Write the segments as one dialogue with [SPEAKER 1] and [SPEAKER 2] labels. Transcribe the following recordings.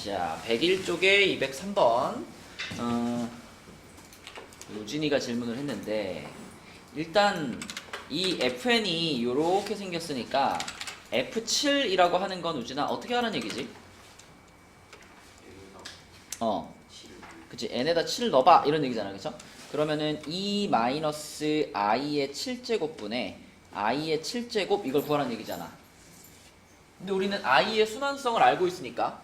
[SPEAKER 1] 자, 101쪽에 203번. 우진이가 질문을 했는데, 일단 이 FN이 이렇게 생겼으니까 F7이라고 하는 건 우진아 어떻게 하는 얘기지? 그치, n에다 7 넣어봐 이런 얘기잖아, 그쵸? 그러면은 E-i의 7제곱분의 i의 7제곱 이걸 구하라는 얘기잖아. 근데 우리는 i의 순환성을 알고 있으니까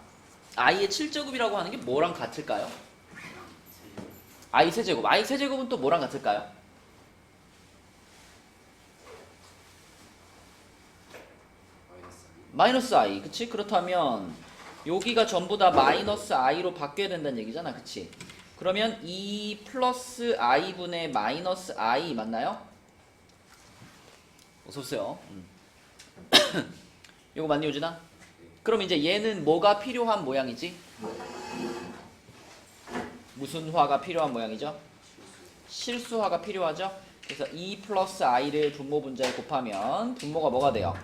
[SPEAKER 1] i의 7제곱이라고 하는 게 뭐랑 같을까요? i 세제곱. i 세제곱은 또 뭐랑 같을까요? 마이너스 i. 그치? 그렇다면 여기가 전부 다 마이너스 i로 바뀌어야 된다는 얘기잖아. 그치? 그러면 2 플러스 i분의 마이너스 i 맞나요? 어서오세요. 이거 맞니, 유진아? 그럼 이제 얘는 뭐가 필요한 모양이지? 무슨 화가 필요한 모양이죠? 실수화가 필요하죠? 그래서 2 플러스 i를 분모 분자에 곱하면 분모가 뭐가 돼요?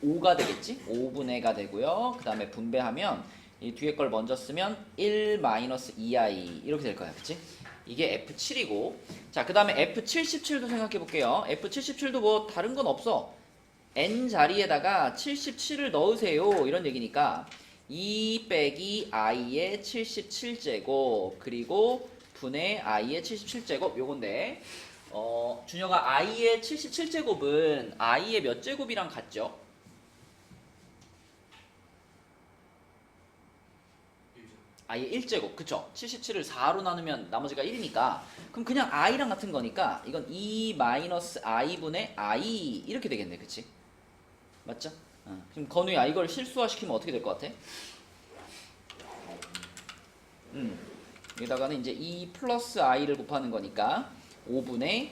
[SPEAKER 1] 5가 되겠지? 5분의가 되고요. 그 다음에 분배하면 이 뒤에 걸 먼저 쓰면 1 마이너스 2i 이렇게 될 거야. 그치? 이게 F7이고, 자, 그 다음에 F77도 생각해 볼게요. F77도 뭐 다른 건 없어. n 자리에다가 77을 넣으세요 이런 얘기니까 2 빼기 i의 77제곱 그리고 분의 i의 77제곱 요건데, 준혁아, i의 77제곱은 i의 몇 제곱이랑 같죠? i의 1제곱, 그쵸? 77을 4로 나누면 나머지가 1이니까 그럼 그냥 i랑 같은 거니까 이건 2 마이너스 i분의 i 이렇게 되겠네. 그치? 맞죠? 그럼 건우야, 이걸 실수화시키면 어떻게 될 것 같아? 여기다가는 이제 2 플러스 i를 곱하는 거니까 5분의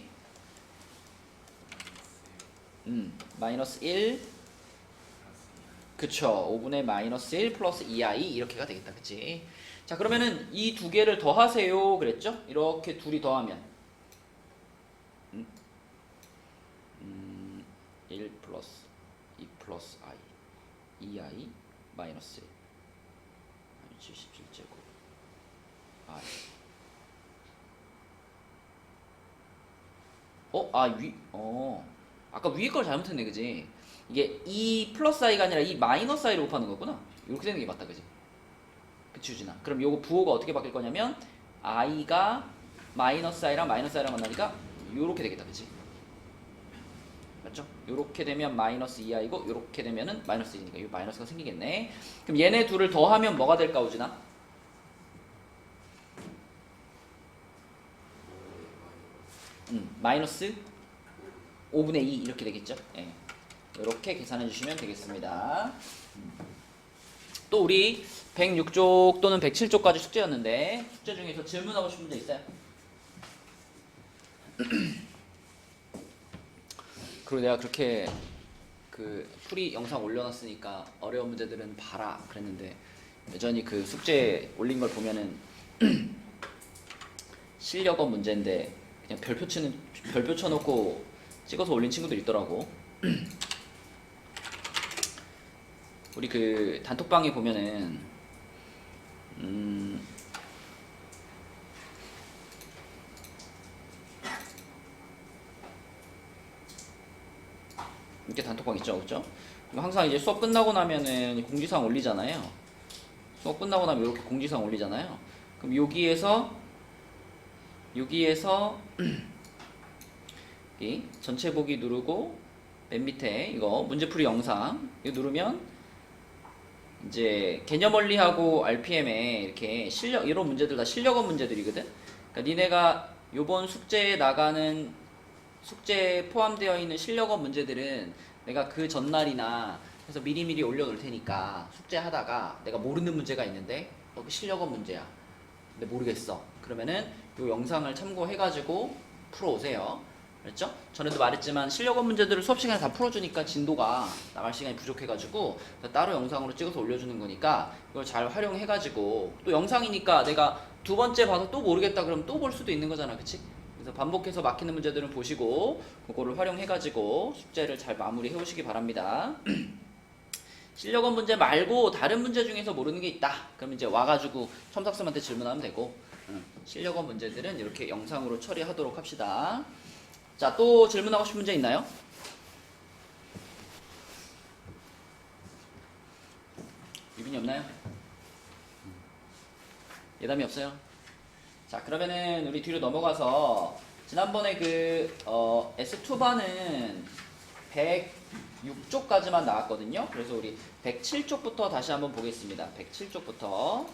[SPEAKER 1] 마이너스 1, 그쵸? 5분의 마이너스 1 플러스 2i 이렇게가 되겠다. 그치? 자, 그러면은 이 두 개를 더하세요 그랬죠? 이렇게 둘이 더하면 1 플러스 2 플러스 i 2i 마이너스 1 77제곱 i 아까 위에 걸 잘못했네. 그지? 이게 2 플러스 i가 아니라 2 마이너스 i로 곱하는 거구나. 이렇게 되는 게 맞다. 그지? 그치, 유진아? 그럼 요거 부호가 어떻게 바뀔 거냐면 i가 마이너스 i랑 마이너스 i랑 만나니까 요렇게 되겠다. 그치? 맞죠? 요렇게 되면 마이너스 2i고 요렇게 되면은 마이너스 1이니까 요 마이너스가 생기겠네. 그럼 얘네 둘을 더하면 뭐가 될까, 우진아? 마이너스 5분의 2 이렇게 되겠죠? 예. 이렇게 계산해 주시면 되겠습니다. 또 우리 106쪽 또는 107쪽까지 숙제였는데 숙제 중에서 질문하고 싶은 문제 있어요? 그리고 내가 그렇게 그 풀이 영상 올려놨으니까 어려운 문제들은 봐라 그랬는데 여전히 그 숙제 올린 걸 보면은 실력업 문제인데 그냥 별표 쳐놓고 찍어서 올린 친구들 있더라고. 우리 그 단톡방에 보면은 이렇게 단톡방 있죠, 그죠? 항상 이제 수업 끝나고 나면은 공지사항 올리잖아요. 수업 끝나고 나면 이렇게 공지사항 올리잖아요. 그럼 여기에서 이 전체 보기 누르고 맨 밑에 이거 문제풀이 영상 이거 누르면 이제 개념 원리하고 RPM에 이렇게 이런 문제들 다 실력업 문제들이거든. 그러니까 니네가 요번 숙제에 나가는 숙제에 포함되어 있는 실력업 문제들은 내가 그 전날이나 해서 미리미리 올려놓을 테니까 숙제 하다가 내가 모르는 문제가 있는데 그 실력업 문제야. 근데 모르겠어. 그러면은 요 영상을 참고해가지고 풀어오세요. 그랬죠? 전에도 말했지만 실력업 문제들을 수업 시간에 다 풀어주니까 진도가 나갈 시간이 부족해가지고 따로 영상으로 찍어서 올려주는 거니까 이걸 잘 활용해가지고 또 영상이니까 내가 두 번째 봐서 또 모르겠다 그러면 또 볼 수도 있는 거잖아. 그치? 그래서 반복해서 막히는 문제들은 보시고 그거를 활용해가지고 숙제를 잘 마무리해 오시기 바랍니다. 실력원 문제 말고 다른 문제 중에서 모르는 게 있다. 그럼 이제 와가지고 첨삭쌤한테 질문하면 되고, 실력원 문제들은 이렇게 영상으로 처리하도록 합시다. 자, 또 질문하고 싶은 문제 있나요? 유빈이 없나요? 예담이 없어요? 자, 그러면은 우리 뒤로 넘어가서 지난번에 S2반은 106쪽까지만 나왔거든요. 그래서 우리 107쪽부터 다시 한번 보겠습니다. 107쪽부터.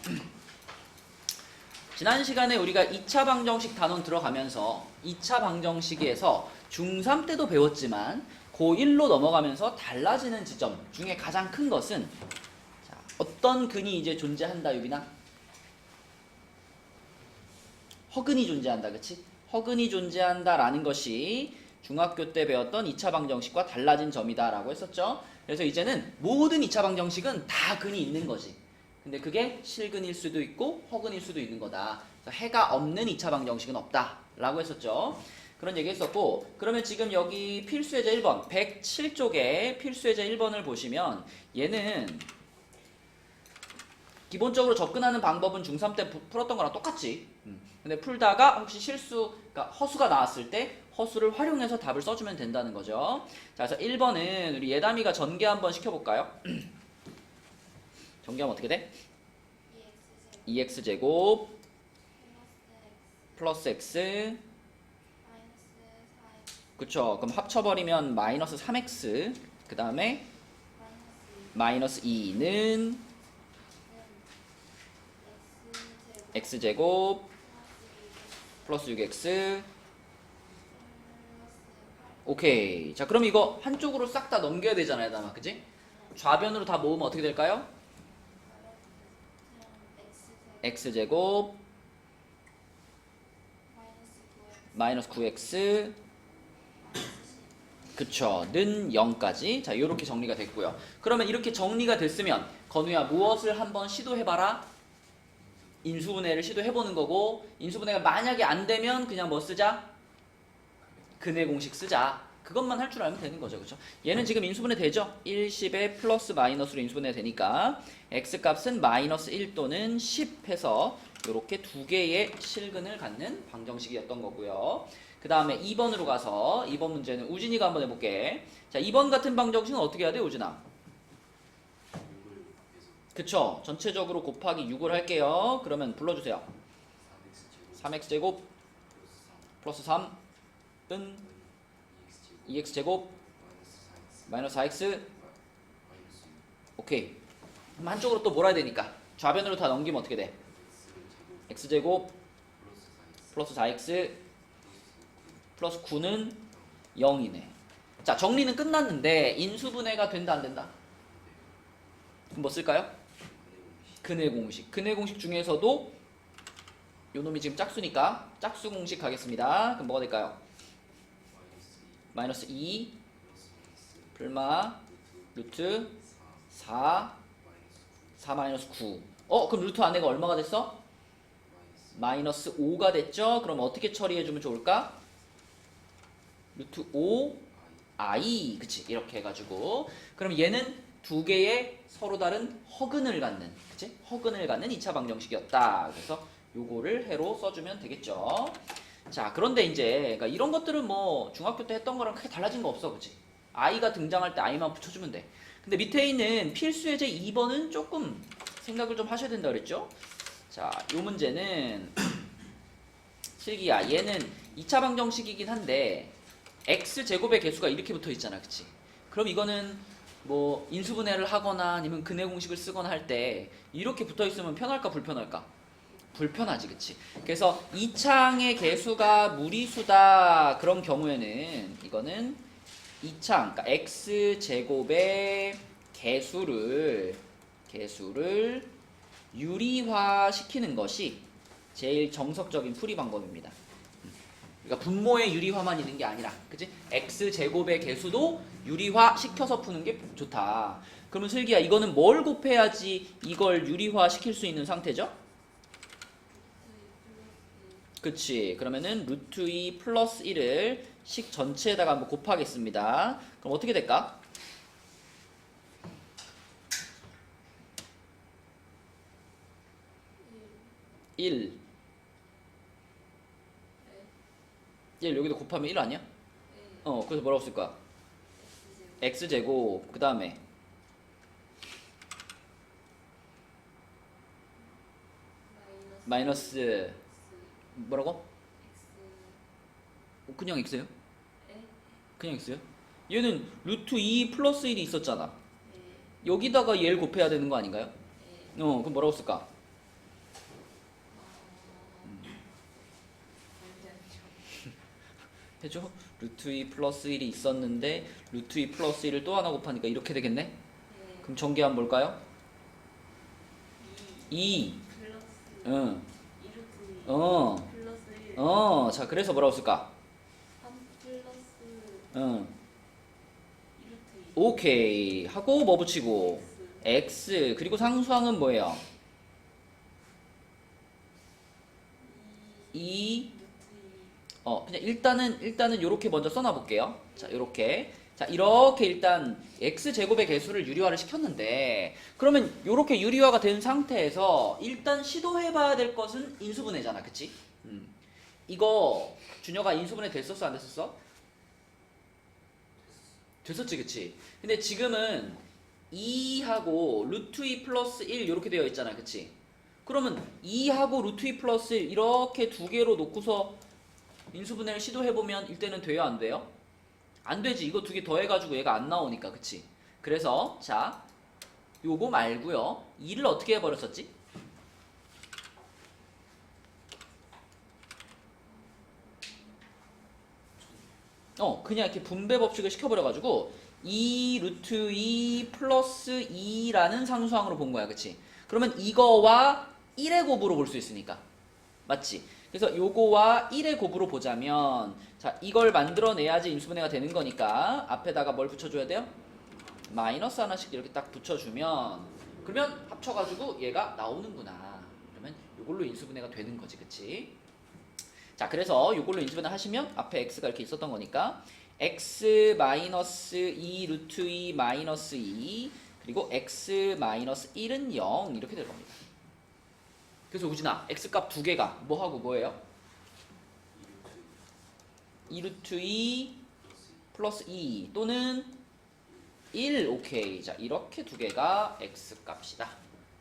[SPEAKER 1] 지난 시간에 우리가 2차 방정식 단원 들어가면서 2차 방정식에서 중3 때도 배웠지만 고1로 넘어가면서 달라지는 지점 중에 가장 큰 것은, 자, 어떤 근이 이제 존재한다, 유빈아? 허근이 존재한다, 그치? 허근이 존재한다라는 것이 중학교 때 배웠던 2차 방정식과 달라진 점이다 라고 했었죠. 그래서 이제는 모든 2차 방정식은 다 근이 있는 거지. 근데 그게 실근일 수도 있고 허근일 수도 있는 거다. 그래서 해가 없는 2차 방정식은 없다 라고 했었죠. 그런 얘기 했었고, 그러면 지금 여기 필수예제 1번 107쪽에 필수예제 1번을 보시면 얘는 기본적으로 접근하는 방법은 중3 때 풀었던 거랑 똑같지. 근데 풀다가 혹시 그러니까 허수가 나왔을 때 허수를 활용해서 답을 써주면 된다는 거죠. 자, 그래서 1번은 우리 예담이가 전개 한번 시켜볼까요? 전개하면 어떻게 돼? 2x제곱 플러스 x, 그쵸? 그럼 합쳐버리면 마이너스 3x, 그 다음에 마이너스 2는 x제곱 플러스 6x. 오케이. 자, 그럼 이거 한쪽으로 싹 다 넘겨야 되잖아요, 다마, 그지? 좌변으로 다 모으면 어떻게 될까요? x제곱 마이너스 9x, 그쵸, 는 0까지. 자, 요렇게 정리가 됐고요. 그러면 이렇게 정리가 됐으면 건우야, 무엇을 한번 시도해봐라? 인수분해를 시도해보는 거고, 인수분해가 만약에 안 되면 그냥 뭐 쓰자? 근해 공식 쓰자. 그것만 할 줄 알면 되는 거죠. 그쵸? 얘는 지금 인수분해 되죠? 1, 10에 플러스 마이너스로 인수분해 되니까 x값은 마이너스 1 또는 10 해서 이렇게 두 개의 실근을 갖는 방정식이었던 거고요. 그 다음에 2번으로 가서 2번 문제는 우진이가 한번 해볼게. 자, 2번 같은 방정식은 어떻게 해야 돼, 우진아? 그쵸? 전체적으로 곱하기 6을 할게요. 그러면 불러주세요. 3x제곱 플러스 3은 2x제곱 마이너스 4x. 오케이. 그럼 한쪽으로 또 몰아야 되니까 좌변으로 다 넘기면 어떻게 돼? x제곱 플러스 4x 플러스 9는 0이네. 자, 정리는 끝났는데 인수분해가 된다 안 된다? 그럼 뭐 쓸까요? 근해 공식. 근해 공식 중에서도 요 놈이 지금 짝수니까 짝수 공식 가겠습니다. 그럼 뭐가 될까요? 마이너스 2 플마 루트 4 마이너스 9. 그럼 루트 안에가 얼마가 됐어? 마이너스 5가 됐죠? 그럼 어떻게 처리해주면 좋을까? 루트 5 i, 그치? 이렇게 해가지고, 그럼 얘는 두 개의 서로 다른 허근을 갖는, 그치? 허근을 갖는 2차 방정식이었다. 그래서 요거를 해로 써주면 되겠죠. 자, 그런데 이제 그러니까 이런 것들은 뭐 중학교 때 했던 거랑 크게 달라진 거 없어, 그치? i가 등장할 때 i만 붙여주면 돼. 근데 밑에 있는 필수예제 2번은 조금 생각을 좀 하셔야 된다 그랬죠? 자, 요 문제는 슬기야, 얘는 2차 방정식이긴 한데 x제곱의 개수가 이렇게 붙어 있잖아, 그치? 그럼 이거는 뭐 인수분해를 하거나 아니면 근해 공식을 쓰거나 할 때 이렇게 붙어 있으면 편할까 불편할까? 불편하지, 그치? 그래서 2창의 개수가 무리수다 그런 경우에는 이거는 2창, 그러니까 x제곱의 개수를 유리화 시키는 것이 제일 정석적인 풀이 방법입니다. 그러니까 분모의 유리화만 있는 게 아니라, 그치? x제곱의 개수도 유리화 시켜서 푸는 게 좋다. 그러면 슬기야, 이거는 뭘 곱해야지 이걸 유리화 시킬 수 있는 상태죠? 그치? 그러면은 루트 2 플러스 1을 식 전체에다가 한번 곱하겠습니다. 그럼 어떻게 될까? 1. 1 여기도 곱하면 1 아니야? 그래서 뭐라고 쓸까? x제곱 그 다음에 마이너스 뭐라고? 그냥 x요? 그냥 x요? 얘는 루트 2 플러스 1이 있었잖아. 여기다가 얘를 곱해야 되는 거 아닌가요? 그럼 뭐라고 쓸까? 해줘? 루트 2 플러스 1이 있었는데 루트 2 플러스 1을 또 하나 곱하니까 이렇게 되겠네? 그럼 전개하면 뭘까요? 2 응. 자 그래서 뭐라고 쓸까? 응. 오케이 하고 뭐 붙이고 x 그리고 상수항은 뭐예요? 2 그냥 일단은 요렇게 먼저 써놔 볼게요. 자, 요렇게. 자, 이렇게 일단 x제곱의 개수를 유리화를 시켰는데 그러면 요렇게 유리화가 된 상태에서 일단 시도해 봐야 될 것은 인수분해잖아. 그치? 이거 준혁아 인수분해 됐었어 안 됐었어? 됐었지 그치? 근데 지금은 2하고 루트 2 플러스 1 요렇게 되어 있잖아. 그치? 그러면 2하고 루트 2 플러스 1 이렇게 두 개로 놓고서 인수분해를 시도해보면 이때는 돼요 안 돼요? 안 되지. 이거 두 개 더해가지고 얘가 안 나오니까. 그치? 그래서 자 요거 말고요 2를 어떻게 해버렸었지? 그냥 이렇게 분배 법칙을 시켜버려가지고 2 루트 2 플러스 2라는 상수항으로 본 거야. 그치? 그러면 이거와 1의 곱으로 볼 수 있으니까 맞지? 그래서 요거와 1의 곱으로 보자면 자 이걸 만들어내야지 인수분해가 되는 거니까 앞에다가 뭘 붙여줘야 돼요? 마이너스 하나씩 이렇게 딱 붙여주면 그러면 합쳐가지고 얘가 나오는구나. 그러면 요걸로 인수분해가 되는 거지. 그치? 자 그래서 요걸로 인수분해 하시면 앞에 x가 이렇게 있었던 거니까 x 마이너스 2 루트 2 마이너스 2 그리고 x 마이너스 1은 0 이렇게 될 겁니다. 그래서 우진아 x값 두 개가 뭐하고 뭐예요? 2 루트 2 플러스 2 또는 1 오케이. 자 이렇게 두 개가 x값이다.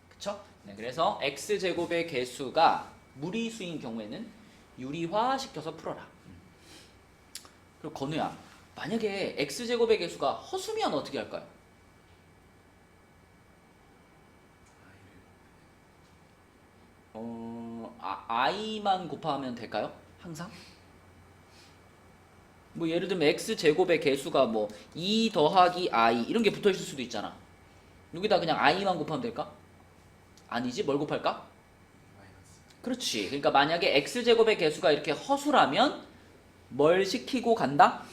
[SPEAKER 1] 그쵸? 네, 그래서 x제곱의 개수가 무리수인 경우에는 유리화 시켜서 풀어라. 그리고 건우야 만약에 x제곱의 개수가 허수면 어떻게 할까요? i만 곱하면 될까요? 항상? 뭐 예를 들면 x제곱의 개수가 뭐 2 더하기 i 이런 게 붙어 있을 수도 있잖아. 여기다 그냥 i만 곱하면 될까? 아니지. 뭘 곱할까? 그렇지. 그러니까 만약에 x제곱의 개수가 이렇게 허수라면 뭘 시키고 간다?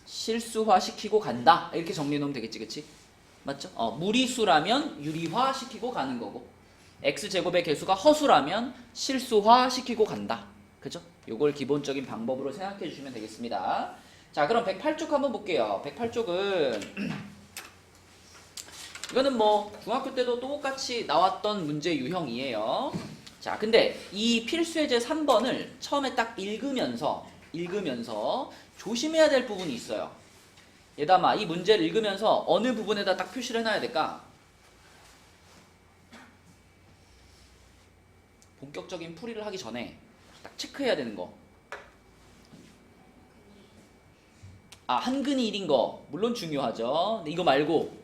[SPEAKER 1] 실수화 시키고 간다. 이렇게 정리해 놓으면 되겠지. 그치? 맞죠? 무리수라면 유리화 시키고 가는 거고 x제곱의 개수가 허수라면 실수화 시키고 간다. 그죠? 요걸 기본적인 방법으로 생각해 주시면 되겠습니다. 자 그럼 108쪽 한번 볼게요. 108쪽은 이거는 뭐 중학교 때도 똑같이 나왔던 문제 유형이에요. 자 근데 이 필수예제 3번을 처음에 딱 읽으면서 조심해야 될 부분이 있어요. 얘담아 이 문제를 읽으면서 어느 부분에다 딱 표시를 해놔야 될까? 본격적인 풀이를 하기 전에 딱 체크해야 되는 거. 한근이 1인 거 물론 중요하죠. 근데 이거 말고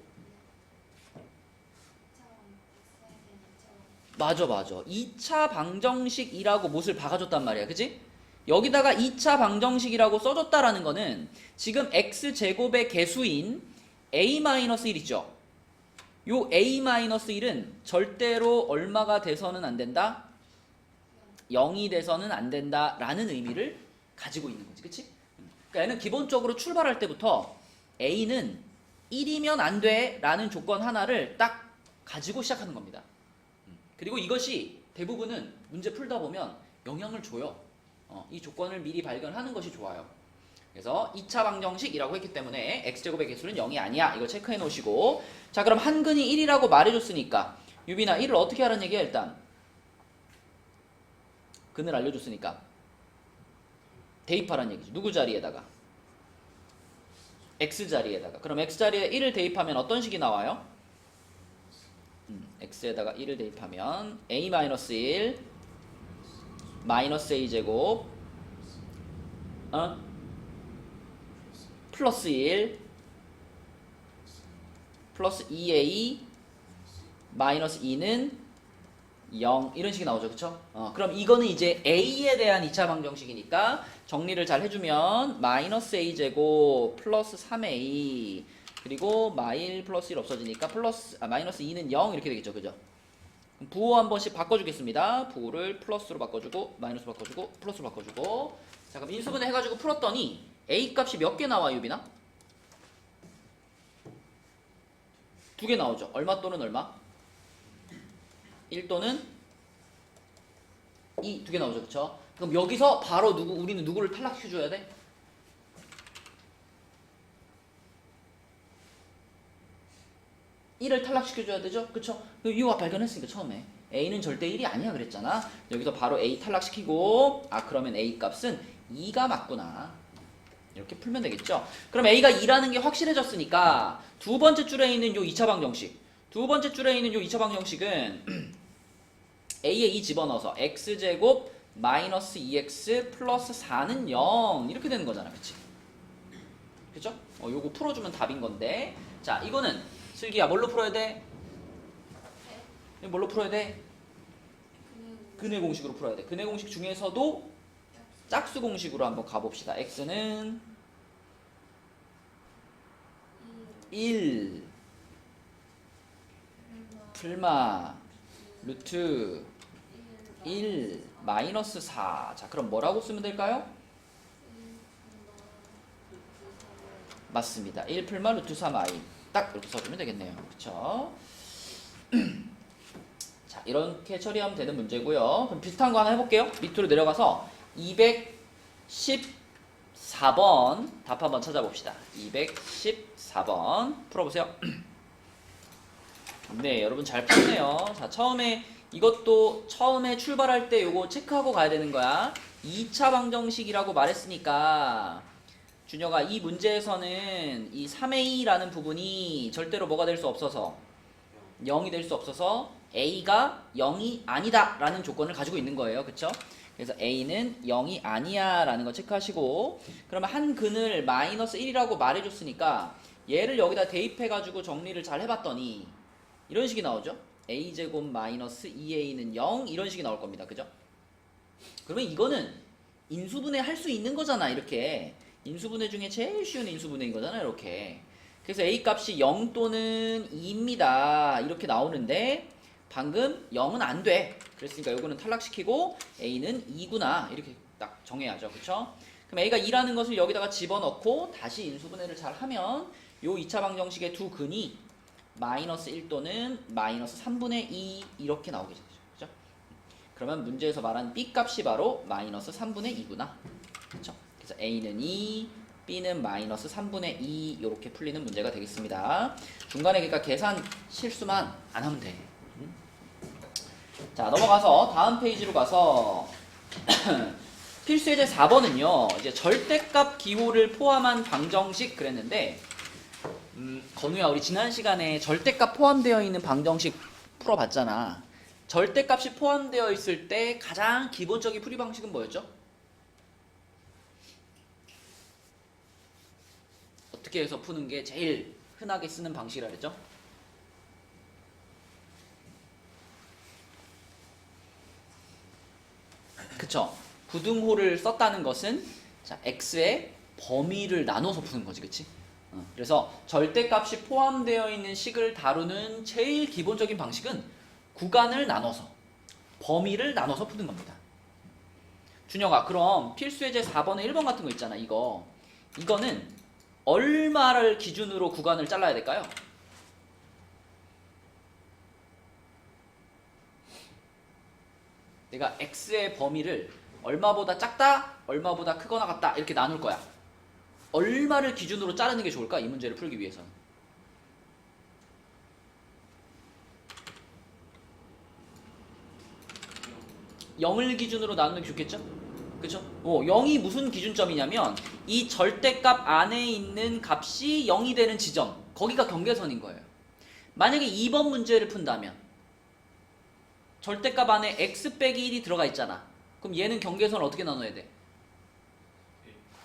[SPEAKER 1] 맞아 2차 방정식이라고 못을 박아줬단 말이야. 그치? 여기다가 2차 방정식이라고 써줬다라는 거는 지금 x제곱의 개수인 a-1 있죠? 요 a-1은 절대로 얼마가 돼서는 안 된다? 0이 돼서는 안 된다 라는 의미를 가지고 있는 거지. 그치? 그러니까 얘는 기본적으로 출발할 때부터 a는 1이면 안 돼 라는 조건 하나를 딱 가지고 시작하는 겁니다. 그리고 이것이 대부분은 문제 풀다 보면 영향을 줘요. 이 조건을 미리 발견하는 것이 좋아요. 그래서 2차 방정식이라고 했기 때문에 x제곱의 개수는 0이 아니야. 이거 체크해 놓으시고 자 그럼 한근이 1이라고 말해줬으니까 유빈아 1을 어떻게 하라는 얘기야 일단. 근을 알려줬으니까 대입하라는 얘기지. 누구 자리에다가? x 자리에다가. 그럼 x 자리에 1을 대입하면 어떤 식이 나와요? x에다가 1을 대입하면 a-1 마이너스 a제곱 플러스 1 플러스 2a 마이너스 2는 0 이런 식이 나오죠. 그쵸? 그럼 이거는 이제 a에 대한 2차 방정식이니까 정리를 잘 해주면 마이너스 a제곱 플러스 3a 그리고 마일 플러스 1 없어지니까 마이너스 2는 0 이렇게 되겠죠. 그죠? 그럼 부호 한 번씩 바꿔주겠습니다. 부호를 플러스로 바꿔주고 마이너스로 바꿔주고 플러스로 바꿔주고. 자 그럼 인수분해 해가지고 풀었더니 a 값이 몇 개 나와 유빈아? 2개 나오죠. 얼마 또는 얼마? 1 또는 2 두 개 나오죠. 그쵸? 그럼 여기서 바로 우리는 누구를 탈락시켜줘야 돼? 1을 탈락시켜줘야 되죠? 그쵸? 이거 발견했으니까 처음에 a는 절대 1이 아니야 그랬잖아. 여기서 바로 a 탈락시키고 그러면 a 값은 2가 맞구나. 이렇게 풀면 되겠죠? 그럼 a가 2라는 게 확실해졌으니까 두 번째 줄에 있는 요 2차 방정식 두 번째 줄에 있는 요 2차 방정식은 a에 2 집어넣어서 x제곱 마이너스 2x 플러스 4는 0 이렇게 되는 거잖아. 그치? 그죠? 요거 풀어주면 답인 건데 자 이거는 슬기야 뭘로 풀어야 돼? 뭘로 풀어야 돼? 근해 공식으로 풀어야 돼. 근해 공식 중에서도 짝수 공식으로 한번 가봅시다. x는 1 풀마 루트 1 마이너스 4. 자 그럼 뭐라고 쓰면 될까요? 맞습니다. 1 풀마 루트 3i 딱 이렇게 써주면 되겠네요. 그쵸? 자 이렇게 처리하면 되는 문제고요. 그럼 비슷한 거 하나 해볼게요. 밑으로 내려가서 214번 답 한번 찾아봅시다. 214번 풀어보세요. 네 여러분 잘 풀었네요. 자 이것도 처음에 출발할 때 요거 체크하고 가야 되는 거야. 2차 방정식이라고 말했으니까 준혁아 이 문제에서는 이 3a라는 부분이 절대로 뭐가 될 수 없어서 0이 될 수 없어서 a가 0이 아니다 라는 조건을 가지고 있는 거예요. 그쵸? 그래서 a는 0이 아니야 라는 거 체크하시고 그러면 한 근을 마이너스 1이라고 말해줬으니까 얘를 여기다 대입해가지고 정리를 잘 해봤더니 이런 식이 나오죠. a제곱 마이너스 2a는 0 이런 식이 나올 겁니다. 그죠? 그러면 이거는 인수분해 할 수 있는 거잖아. 이렇게 인수분해 중에 제일 쉬운 인수분해인 거잖아. 이렇게 그래서 a 값이 0 또는 2입니다. 이렇게 나오는데 방금 0은 안 돼. 그랬으니까 이거는 탈락시키고 a는 2구나 이렇게 딱 정해야죠. 그쵸? 그럼 a가 2라는 것을 여기다가 집어넣고 다시 인수분해를 잘 하면 요 2차 방정식의 두 근이 마이너스 1 또는 마이너스 3분의 2 이렇게 나오게 되죠. 그죠? 그러면 문제에서 말한 b 값이 바로 마이너스 3분의 2구나. 그쵸? 그래서 a는 2, b는 마이너스 3분의 2 이렇게 풀리는 문제가 되겠습니다. 중간에 그러니까 계산 실수만 안 하면 돼. 자 넘어가서 다음 페이지로 가서 필수예제 4번은요 이제 절대값 기호를 포함한 방정식 그랬는데 건우야 우리 지난 시간에 절대값 포함되어 있는 방정식 풀어봤잖아. 절대값이 포함되어 있을 때 가장 기본적인 풀이 방식은 뭐였죠? 어떻게 해서 푸는 게 제일 흔하게 쓰는 방식이라 그랬죠? 그쵸? 부등호를 썼다는 것은 자 x의 범위를 나눠서 푸는 거지. 그치? 그래서 절대값이 포함되어 있는 식을 다루는 제일 기본적인 방식은 구간을 나눠서 범위를 나눠서 푸는 겁니다. 준혁아 그럼 필수예제 4번에 1번 같은 거 있잖아. 이거는 얼마를 기준으로 구간을 잘라야 될까요? 내가 x의 범위를 얼마보다 작다, 얼마보다 크거나 같다 이렇게 나눌 거야. 얼마를 기준으로 자르는 게 좋을까? 이 문제를 풀기 위해서는. 0을 기준으로 나누는 게 좋겠죠? 그쵸? 0이 무슨 기준점이냐면 이 절대값 안에 있는 값이 0이 되는 지점, 거기가 경계선인 거예요. 만약에 2번 문제를 푼다면 절대값 안에 x 빼기 1이 들어가 있잖아. 그럼 얘는 경계선을 어떻게 나눠야 돼?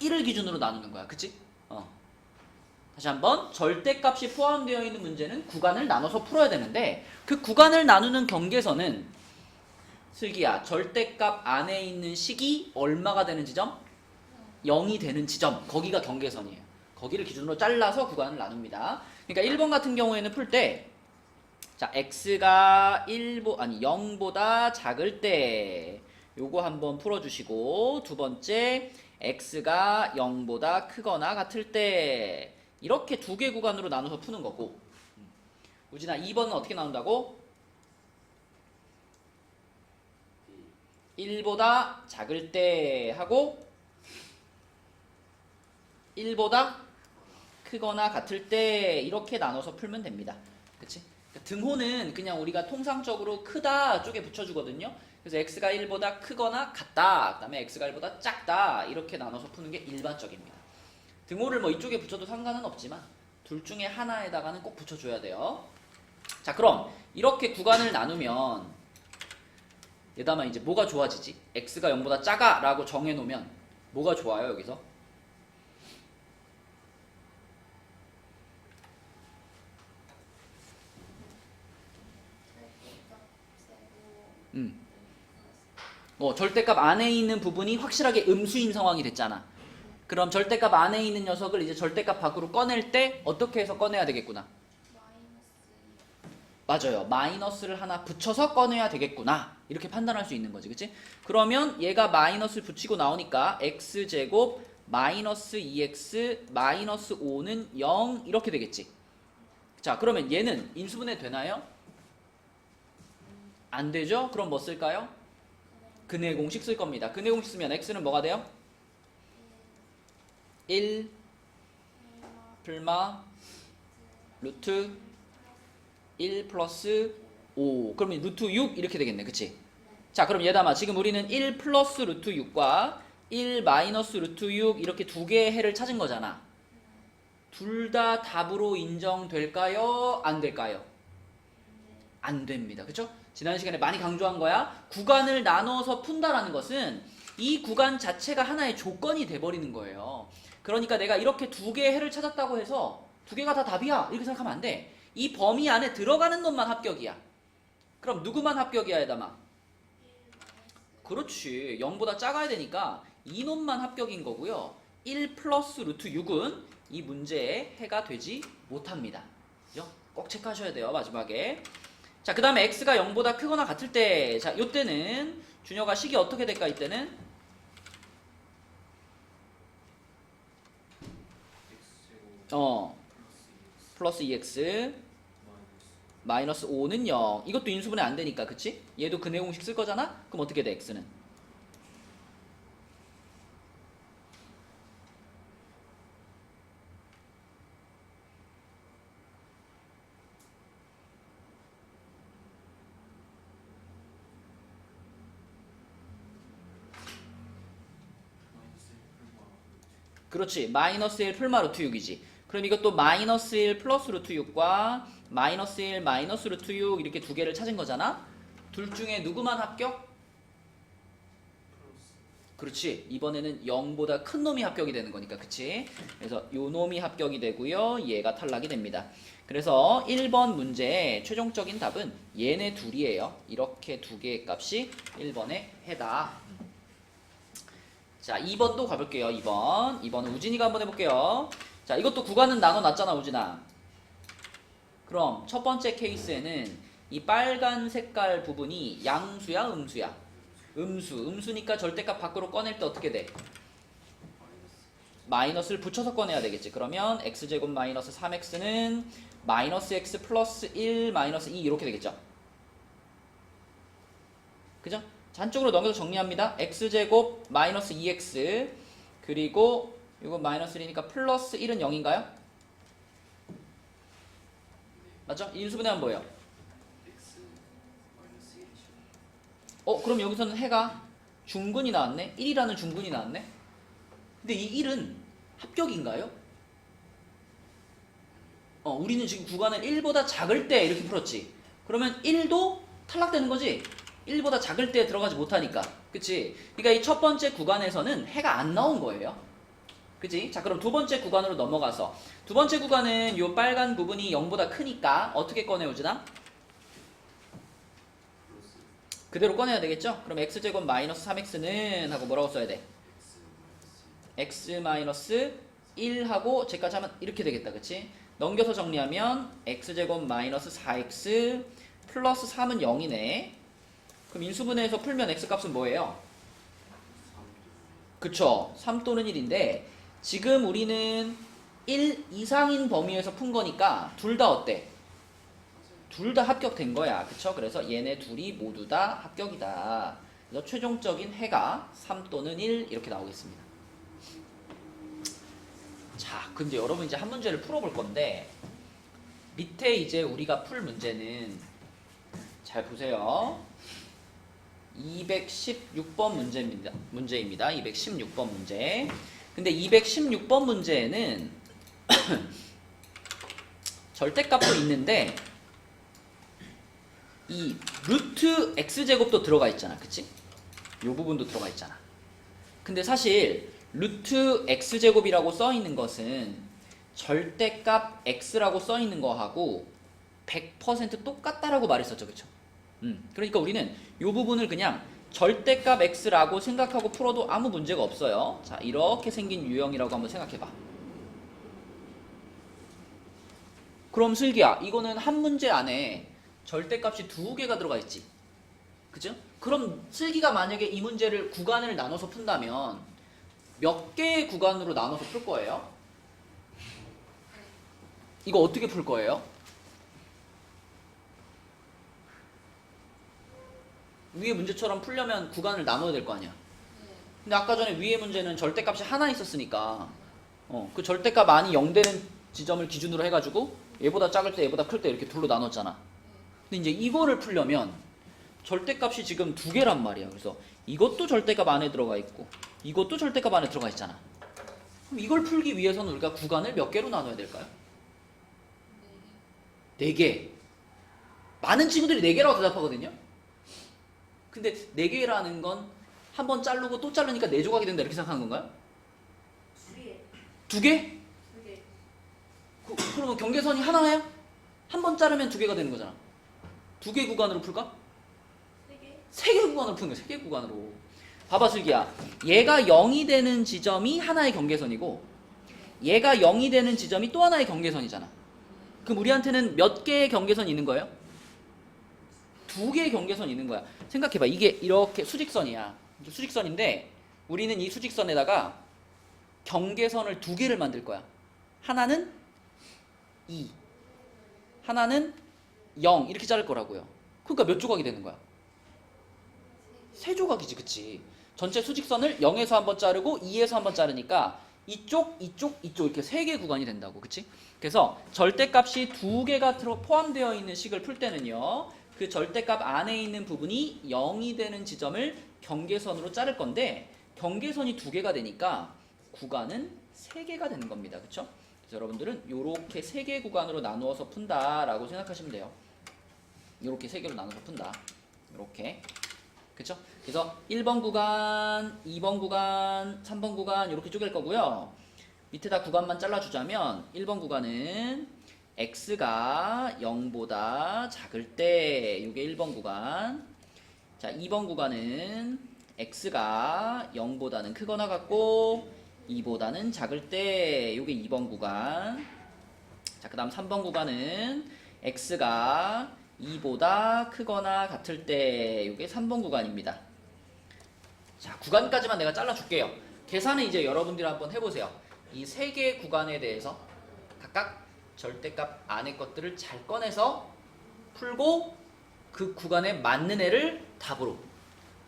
[SPEAKER 1] 1을 기준으로 나누는 거야. 그치? 다시 한번, 절대값이 포함되어 있는 문제는 구간을 나눠서 풀어야 되는데 그 구간을 나누는 경계선은 슬기야, 절대값 안에 있는 식이 얼마가 되는 지점? 0이 되는 지점, 거기가 경계선이에요. 거기를 기준으로 잘라서 구간을 나눕니다. 그러니까 1번 같은 경우에는 풀 때 자, x가 0보다 작을 때 요거 한번 풀어주시고, 두 번째 x가 0보다 크거나 같을 때 이렇게 두 개 구간으로 나눠서 푸는 거고. 우진아, 2번은 어떻게 나눈다고? 1보다 작을 때 하고 1보다 크거나 같을 때 이렇게 나눠서 풀면 됩니다. 그치? 등호는 그냥 우리가 통상적으로 크다 쪽에 붙여주거든요. 그래서 x가 1보다 크거나 같다, 그 다음에 x가 1보다 작다 이렇게 나눠서 푸는 게 일반적입니다. 등호를 뭐 이쪽에 붙여도 상관은 없지만 둘 중에 하나에다가는 꼭 붙여줘야 돼요. 자, 그럼 이렇게 구간을 나누면 얘다만 이제 뭐가 좋아지지? x가 0보다 작아 라고 정해놓으면 뭐가 좋아요 여기서? 절대값 안에 있는 부분이 확실하게 음수인 상황이 됐잖아. 그럼 절대값 안에 있는 녀석을 이제 절대값 밖으로 꺼낼 때 어떻게 해서 꺼내야 되겠구나? 맞아요. 마이너스를 하나 붙여서 꺼내야 되겠구나. 이렇게 판단할 수 있는 거지. 그치? 그러면 얘가 마이너스를 붙이고 나오니까 x제곱 마이너스 2x 마이너스 5는 0 이렇게 되겠지. 자, 그러면 얘는 인수분해 되나요? 안 되죠? 그럼 뭐 쓸까요? 근해 공식 쓸 겁니다. 근해 공식 쓰면 x는 뭐가 돼요? 1 플마 루트 1 플러스 5. 그러면 루트 6 이렇게 되겠네. 그치? 자, 그럼 얘담아, 지금 우리는 1 플러스 루트 6과 1 마이너스 루트 6 이렇게 두 개의 해를 찾은 거잖아. 둘 다 답으로 인정될까요? 안 될까요? 안 됩니다. 그쵸? 지난 시간에 많이 강조한 거야. 구간을 나눠서 푼다라는 것은 이 구간 자체가 하나의 조건이 돼버리는 거예요. 그러니까 내가 이렇게 두 개의 해를 찾았다고 해서 두 개가 다 답이야 이렇게 생각하면 안 돼. 이 범위 안에 들어가는 놈만 합격이야. 그럼 누구만 합격이야, 얘담아? 그렇지. 0보다 작아야 되니까 이 놈만 합격인 거고요. 1 플러스 루트 6은 이 문제의 해가 되지 못합니다. 그죠? 꼭 체크하셔야 돼요, 마지막에. 자, 그 다음에 x가 0보다 크거나 같을 때, 자, 요때는 준혁아 식이 어떻게 될까, 이때는? 플러스 2x 마이너스 5는 0. 이것도 인수분해 안 되니까, 그치? 얘도 근해 공식 쓸 거잖아? 그럼 어떻게 돼, x는? 그렇지. 마이너스 1 풀마 루트 6이지. 그럼 이것도 마이너스 1 플러스 루트 6과 마이너스 1 마이너스 루트 6 이렇게 두 개를 찾은 거잖아. 둘 중에 누구만 합격? 그렇지. 이번에는 0보다 큰 놈이 합격이 되는 거니까. 그치? 그래서 요 놈이 합격이 되고요. 얘가 탈락이 됩니다. 그래서 1번 문제의 최종적인 답은 얘네 둘이에요. 이렇게 두 개의 값이 1번의 해다. 자, 2번도 가볼게요. 2번은 우진이가 한번 해볼게요. 자, 이것도 구간은 나눠놨잖아, 우진아. 그럼 첫 번째 케이스에는 이 빨간 색깔 부분이 양수야, 음수야? 음수니까 절대값 밖으로 꺼낼 때 어떻게 돼? 마이너스를 붙여서 꺼내야 되겠지. 그러면 x제곱 마이너스 3x는 마이너스 x 플러스 1 마이너스 2 이렇게 되겠죠. 그죠? 자, 한쪽으로 넘겨서 정리합니다. x제곱 마이너스 2x 그리고 이거 마이너스 1이니까 플러스 1은 0인가요? 맞죠? 인수분해하면 뭐예요? 그럼 여기서는 해가 중근이 나왔네? 1이라는 중근이 나왔네? 근데 이 1은 합격인가요? 우리는 지금 구간을 1보다 작을 때 이렇게 풀었지. 그러면 1도 탈락되는 거지. 1보다 작을 때 들어가지 못하니까. 그치? 그러니까 이 첫 번째 구간에서는 해가 안 나온 거예요. 그치? 자, 그럼 두 번째 구간으로 넘어가서 두 번째 구간은 이 빨간 부분이 0보다 크니까 어떻게 꺼내오지나? 그대로 꺼내야 되겠죠? 그럼 x제곱 마이너스 3x는 하고 뭐라고 써야 돼? x 마이너스 1하고 쟤까지 하면 이렇게 되겠다. 그치? 넘겨서 정리하면 x제곱 마이너스 4x 플러스 3은 0이네. 그럼 인수분해에서 풀면 x값은 뭐예요? 그쵸? 3 또는 1인데 지금 우리는 1 이상인 범위에서 푼 거니까 둘 다 어때? 둘 다 합격된 거야. 그쵸? 그래서 얘네 둘이 모두 다 합격이다. 그래서 최종적인 해가 3 또는 1 이렇게 나오겠습니다. 자, 근데 여러분 이제 한 문제를 풀어볼 건데 밑에 이제 우리가 풀 문제는 잘 보세요. 216번 문제입니다. 216번 문제. 근데 216번 문제에는 절대값도 있는데 이 루트 x제곱도 들어가 있잖아. 그치? 요 부분도 들어가 있잖아. 근데 사실 루트 x제곱이라고 써 있는 것은 절대값 x라고 써 있는 거하고 100% 똑같다라고 말했었죠. 그쵸? 그러니까 우리는 이 부분을 그냥 절대값 x라고 생각하고 풀어도 아무 문제가 없어요. 자, 이렇게 생긴 유형이라고 한번 생각해봐. 그럼 슬기야, 이거는 한 문제 안에 절대값이 두 개가 들어가 있지. 그죠? 그럼 슬기가 만약에 이 문제를 구간을 나눠서 푼다면 몇 개의 구간으로 나눠서 풀 거예요? 이거 어떻게 풀 거예요? 위에 문제처럼 풀려면 구간을 나눠야 될 거 아니야. 근데 아까 전에 위에 문제는 절대값이 하나 있었으니까 그 절대값 안이 0 되는 지점을 기준으로 해가지고 얘보다 작을 때 얘보다 클 때 이렇게 둘로 나눴잖아. 근데 이제 이거를 풀려면 절대값이 지금 두 개란 말이야. 그래서 이것도 절대값 안에 들어가 있고 이것도 절대값 안에 들어가 있잖아. 그럼 이걸 풀기 위해서는 우리가 구간을 몇 개로 나눠야 될까요? 4개. 많은 친구들이 4개라고 대답하거든요. 근데 4개라는 건 한 번 자르고 또 자르니까 4조각이 된다 이렇게 생각하는 건가요? 2개? 2개? 그러면 경계선이 하나예요? 한 번 자르면 2개가 되는 거잖아. 2개 구간으로 풀까? 3개 구간으로 푸는 거야. 3개 구간으로. 봐봐 슬기야. 얘가 0이 되는 지점이 하나의 경계선이고 얘가 0이 되는 지점이 또 하나의 경계선이잖아. 그럼 우리한테는 몇 개의 경계선이 있는 거예요? 2개의 경계선이 있는 거야. 생각해봐. 이게 이렇게 수직선이야. 수직선인데 우리는 이 수직선에다가 경계선을 2개를 만들 거야. 하나는 2, 하나는 0 이렇게 자를 거라고요. 그러니까 몇 조각이 되는 거야? 3조각이지. 그치? 전체 수직선을 0에서 한번 자르고 2에서 한번 자르니까 이쪽, 이쪽, 이쪽 이렇게 3개 구간이 된다고. 그치? 그래서 절대값이 2개가 포함되어 있는 식을 풀 때는요. 그 절대값 안에 있는 부분이 0이 되는 지점을 경계선으로 자를 건데 경계선이 2개가 되니까 구간은 3개가 되는 겁니다. 그쵸? 그래서 여러분들은 이렇게 3개 구간으로 나누어서 푼다라고 생각하시면 돼요. 이렇게 3개로 나눠서 푼다. 이렇게. 그쵸? 그래서 1번 구간, 2번 구간, 3번 구간 이렇게 쪼갤 거고요. 밑에다 구간만 잘라주자면 1번 구간은 x가 0보다 작을 때 이게 1번 구간. 자, 2번 구간은 x가 0보다는 크거나 같고 2보다는 작을 때 이게 2번 구간. 자, 그 다음 3번 구간은 x가 2보다 크거나 같을 때 이게 3번 구간입니다. 자, 구간까지만 내가 잘라줄게요. 계산은 이제 여러분들이 한번 해보세요. 이 3개의 구간에 대해서 각각 절대값 안의 것들을 잘 꺼내서 풀고 그 구간에 맞는 애를 답으로.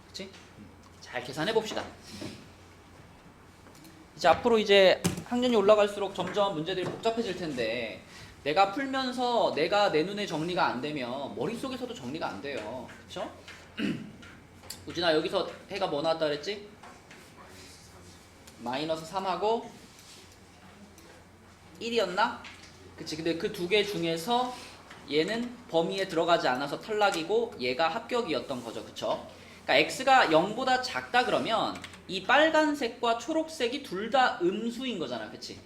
[SPEAKER 1] 그치? 잘 계산해 봅시다. 이제 앞으로 이제 학년이 올라갈수록 점점 문제들이 복잡해질 텐데 내가 풀면서 내가 내 눈에 정리가 안 되면 머릿속에서도 정리가 안 돼요. 그쵸? 우진아 여기서 해가 뭐 나왔다 그랬지? 마이너스 3하고 1이었나? 그치. 근데 그 두 개 중에서 얘는 범위에 들어가지 않아서 탈락이고 얘가 합격이었던 거죠. 그쵸? 그러니까 x가 0보다 작다 그러면 이 빨간색과 초록색이 둘 다 음수인 거잖아. 그치?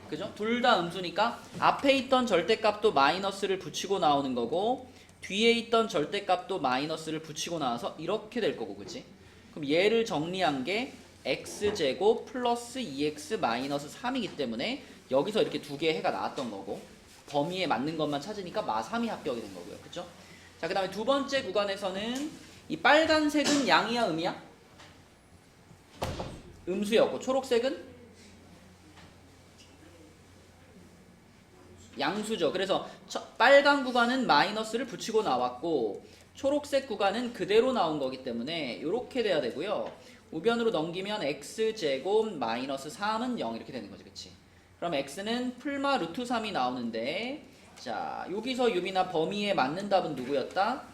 [SPEAKER 1] 그죠? 둘 다 음수니까 앞에 있던 절대값도 마이너스를 붙이고 나오는 거고 뒤에 있던 절대값도 마이너스를 붙이고 나와서 이렇게 될 거고. 그치? 그럼 얘를 정리한 게 x제곱 플러스 2x 마이너스 3이기 때문에 여기서 이렇게 두 개의 해가 나왔던 거고 범위에 맞는 것만 찾으니까 마3이 합격이 된 거고요. 그쵸? 자, 그 다음에 두 번째 구간에서는 이 빨간색은 양이야 음이야? 음수였고 초록색은 양수죠. 그래서 빨간 구간은 마이너스를 붙이고 나왔고 초록색 구간은 그대로 나온 거기 때문에 이렇게 돼야 되고요. 우변으로 넘기면 x제곱 마이너스 3은 0 이렇게 되는 거지. 그치? 그럼 x는 풀마 루트 3이 나오는데 자 여기서 유빈아 범위에 맞는 답은 누구였다?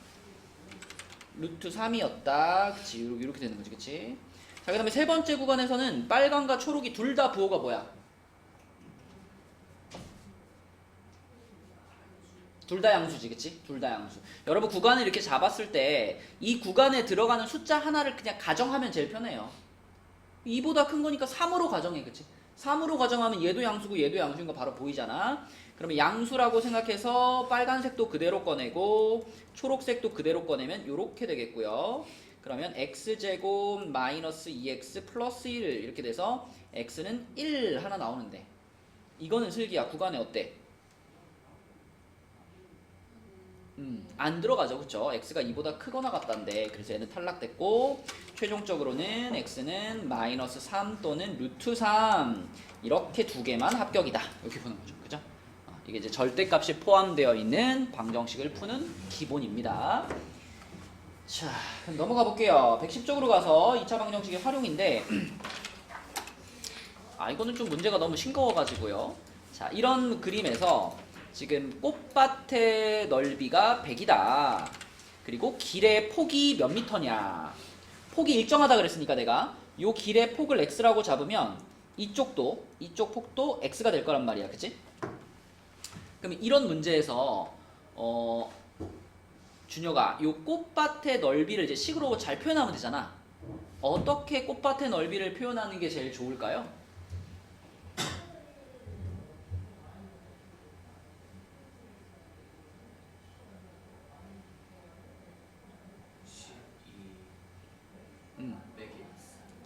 [SPEAKER 1] 루트 3이었다. 그치? 이렇게 되는 거지. 그치? 자, 그 다음에 세 번째 구간에서는 빨간과 초록이 둘 다 부호가 뭐야? 둘 다 양수지. 그치? 둘 다 양수. 여러분 구간을 이렇게 잡았을 때 이 구간에 들어가는 숫자 하나를 그냥 가정하면 제일 편해요. 2보다 큰 거니까 3으로 가정해. 그치? 3으로 가정하면 얘도 양수고 얘도 양수인 거 바로 보이잖아. 그러면 양수라고 생각해서 빨간색도 그대로 꺼내고 초록색도 그대로 꺼내면 이렇게 되겠고요. 그러면 x제곱 마이너스 2x 플러스 1 이렇게 돼서 x는 1 하나 나오는데 이거는 슬기야. 구간에 어때? 안 들어가죠. 그쵸? x가 2보다 크거나 같단데 그래서 얘는 탈락됐고 최종적으로는 x는 마이너스 3 또는 루트 3 이렇게 두 개만 합격이다. 이렇게 보는 거죠. 그죠? 이게 이제 절대값이 포함되어 있는 방정식을 푸는 기본입니다. 자, 그럼 넘어가 볼게요. 110쪽으로 가서 2차 방정식의 활용인데 이거는 좀 문제가 너무 싱거워가지고요. 자, 이런 그림에서 지금 꽃밭의 넓이가 100이다. 그리고 길의 폭이 몇 미터냐. 폭이 일정하다 그랬으니까 내가 요 길의 폭을 x라고 잡으면 이쪽 폭도 x가 될 거란 말이야. 그치? 그럼 이런 문제에서 준혁아 요 꽃밭의 넓이를 이제 식으로 잘 표현하면 되잖아. 어떻게 꽃밭의 넓이를 표현하는 게 제일 좋을까요?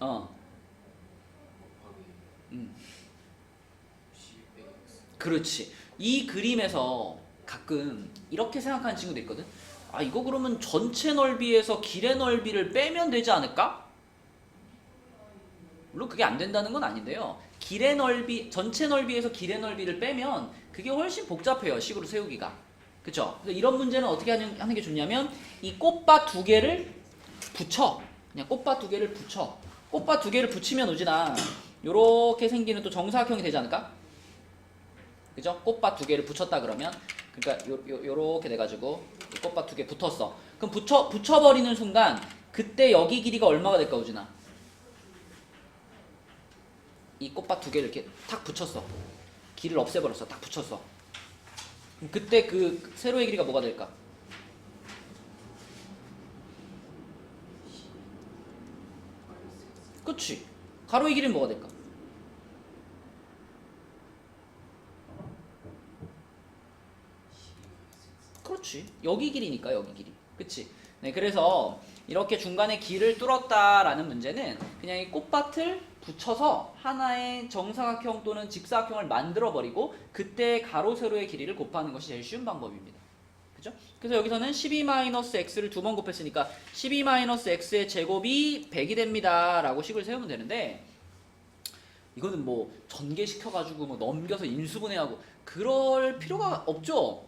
[SPEAKER 1] 어. 그렇지. 이 그림에서 가끔 이렇게 생각하는 친구도 있거든. 이거 그러면 전체 넓이에서 길의 넓이를 빼면 되지 않을까? 물론 그게 안 된다는 건 아닌데요. 길의 넓이, 전체 넓이에서 길의 넓이를 빼면 그게 훨씬 복잡해요. 식으로 세우기가. 그쵸? 그래서 이런 문제는 어떻게 하는 게 좋냐면 이 꽃밭 두 개를 붙여. 그냥 꽃밭 두 개를 붙여. 꽃밭 두 개를 붙이면 우진아 요렇게 생기는 또 정사각형이 되지 않을까? 그죠? 꽃밭 두 개를 붙였다 그러면 그러니까 요렇게 돼가지고 꽃밭 두 개 붙었어. 그럼 붙여버리는 순간 그때 여기 길이가 얼마가 될까 우진아? 이 꽃밭 두 개를 이렇게 탁 붙였어. 길을 없애버렸어. 딱 붙였어. 그럼 그때 그 세로의 길이가 뭐가 될까? 그치? 가로의 길이는 뭐가 될까? 그렇지. 여기 길이니까 여기 길이. 그치? 네, 그래서 이렇게 중간에 길을 뚫었다라는 문제는 그냥 이 꽃밭을 붙여서 하나의 정사각형 또는 직사각형을 만들어버리고 그때 가로 세로의 길이를 곱하는 것이 제일 쉬운 방법입니다. 그죠? 그래서 여기서는 12-x를 두 번 곱했으니까 12-x의 제곱이 100이 됩니다 라고 식을 세우면 되는데 이거는 뭐 전개시켜가지고 뭐 넘겨서 인수분해하고 그럴 필요가 없죠.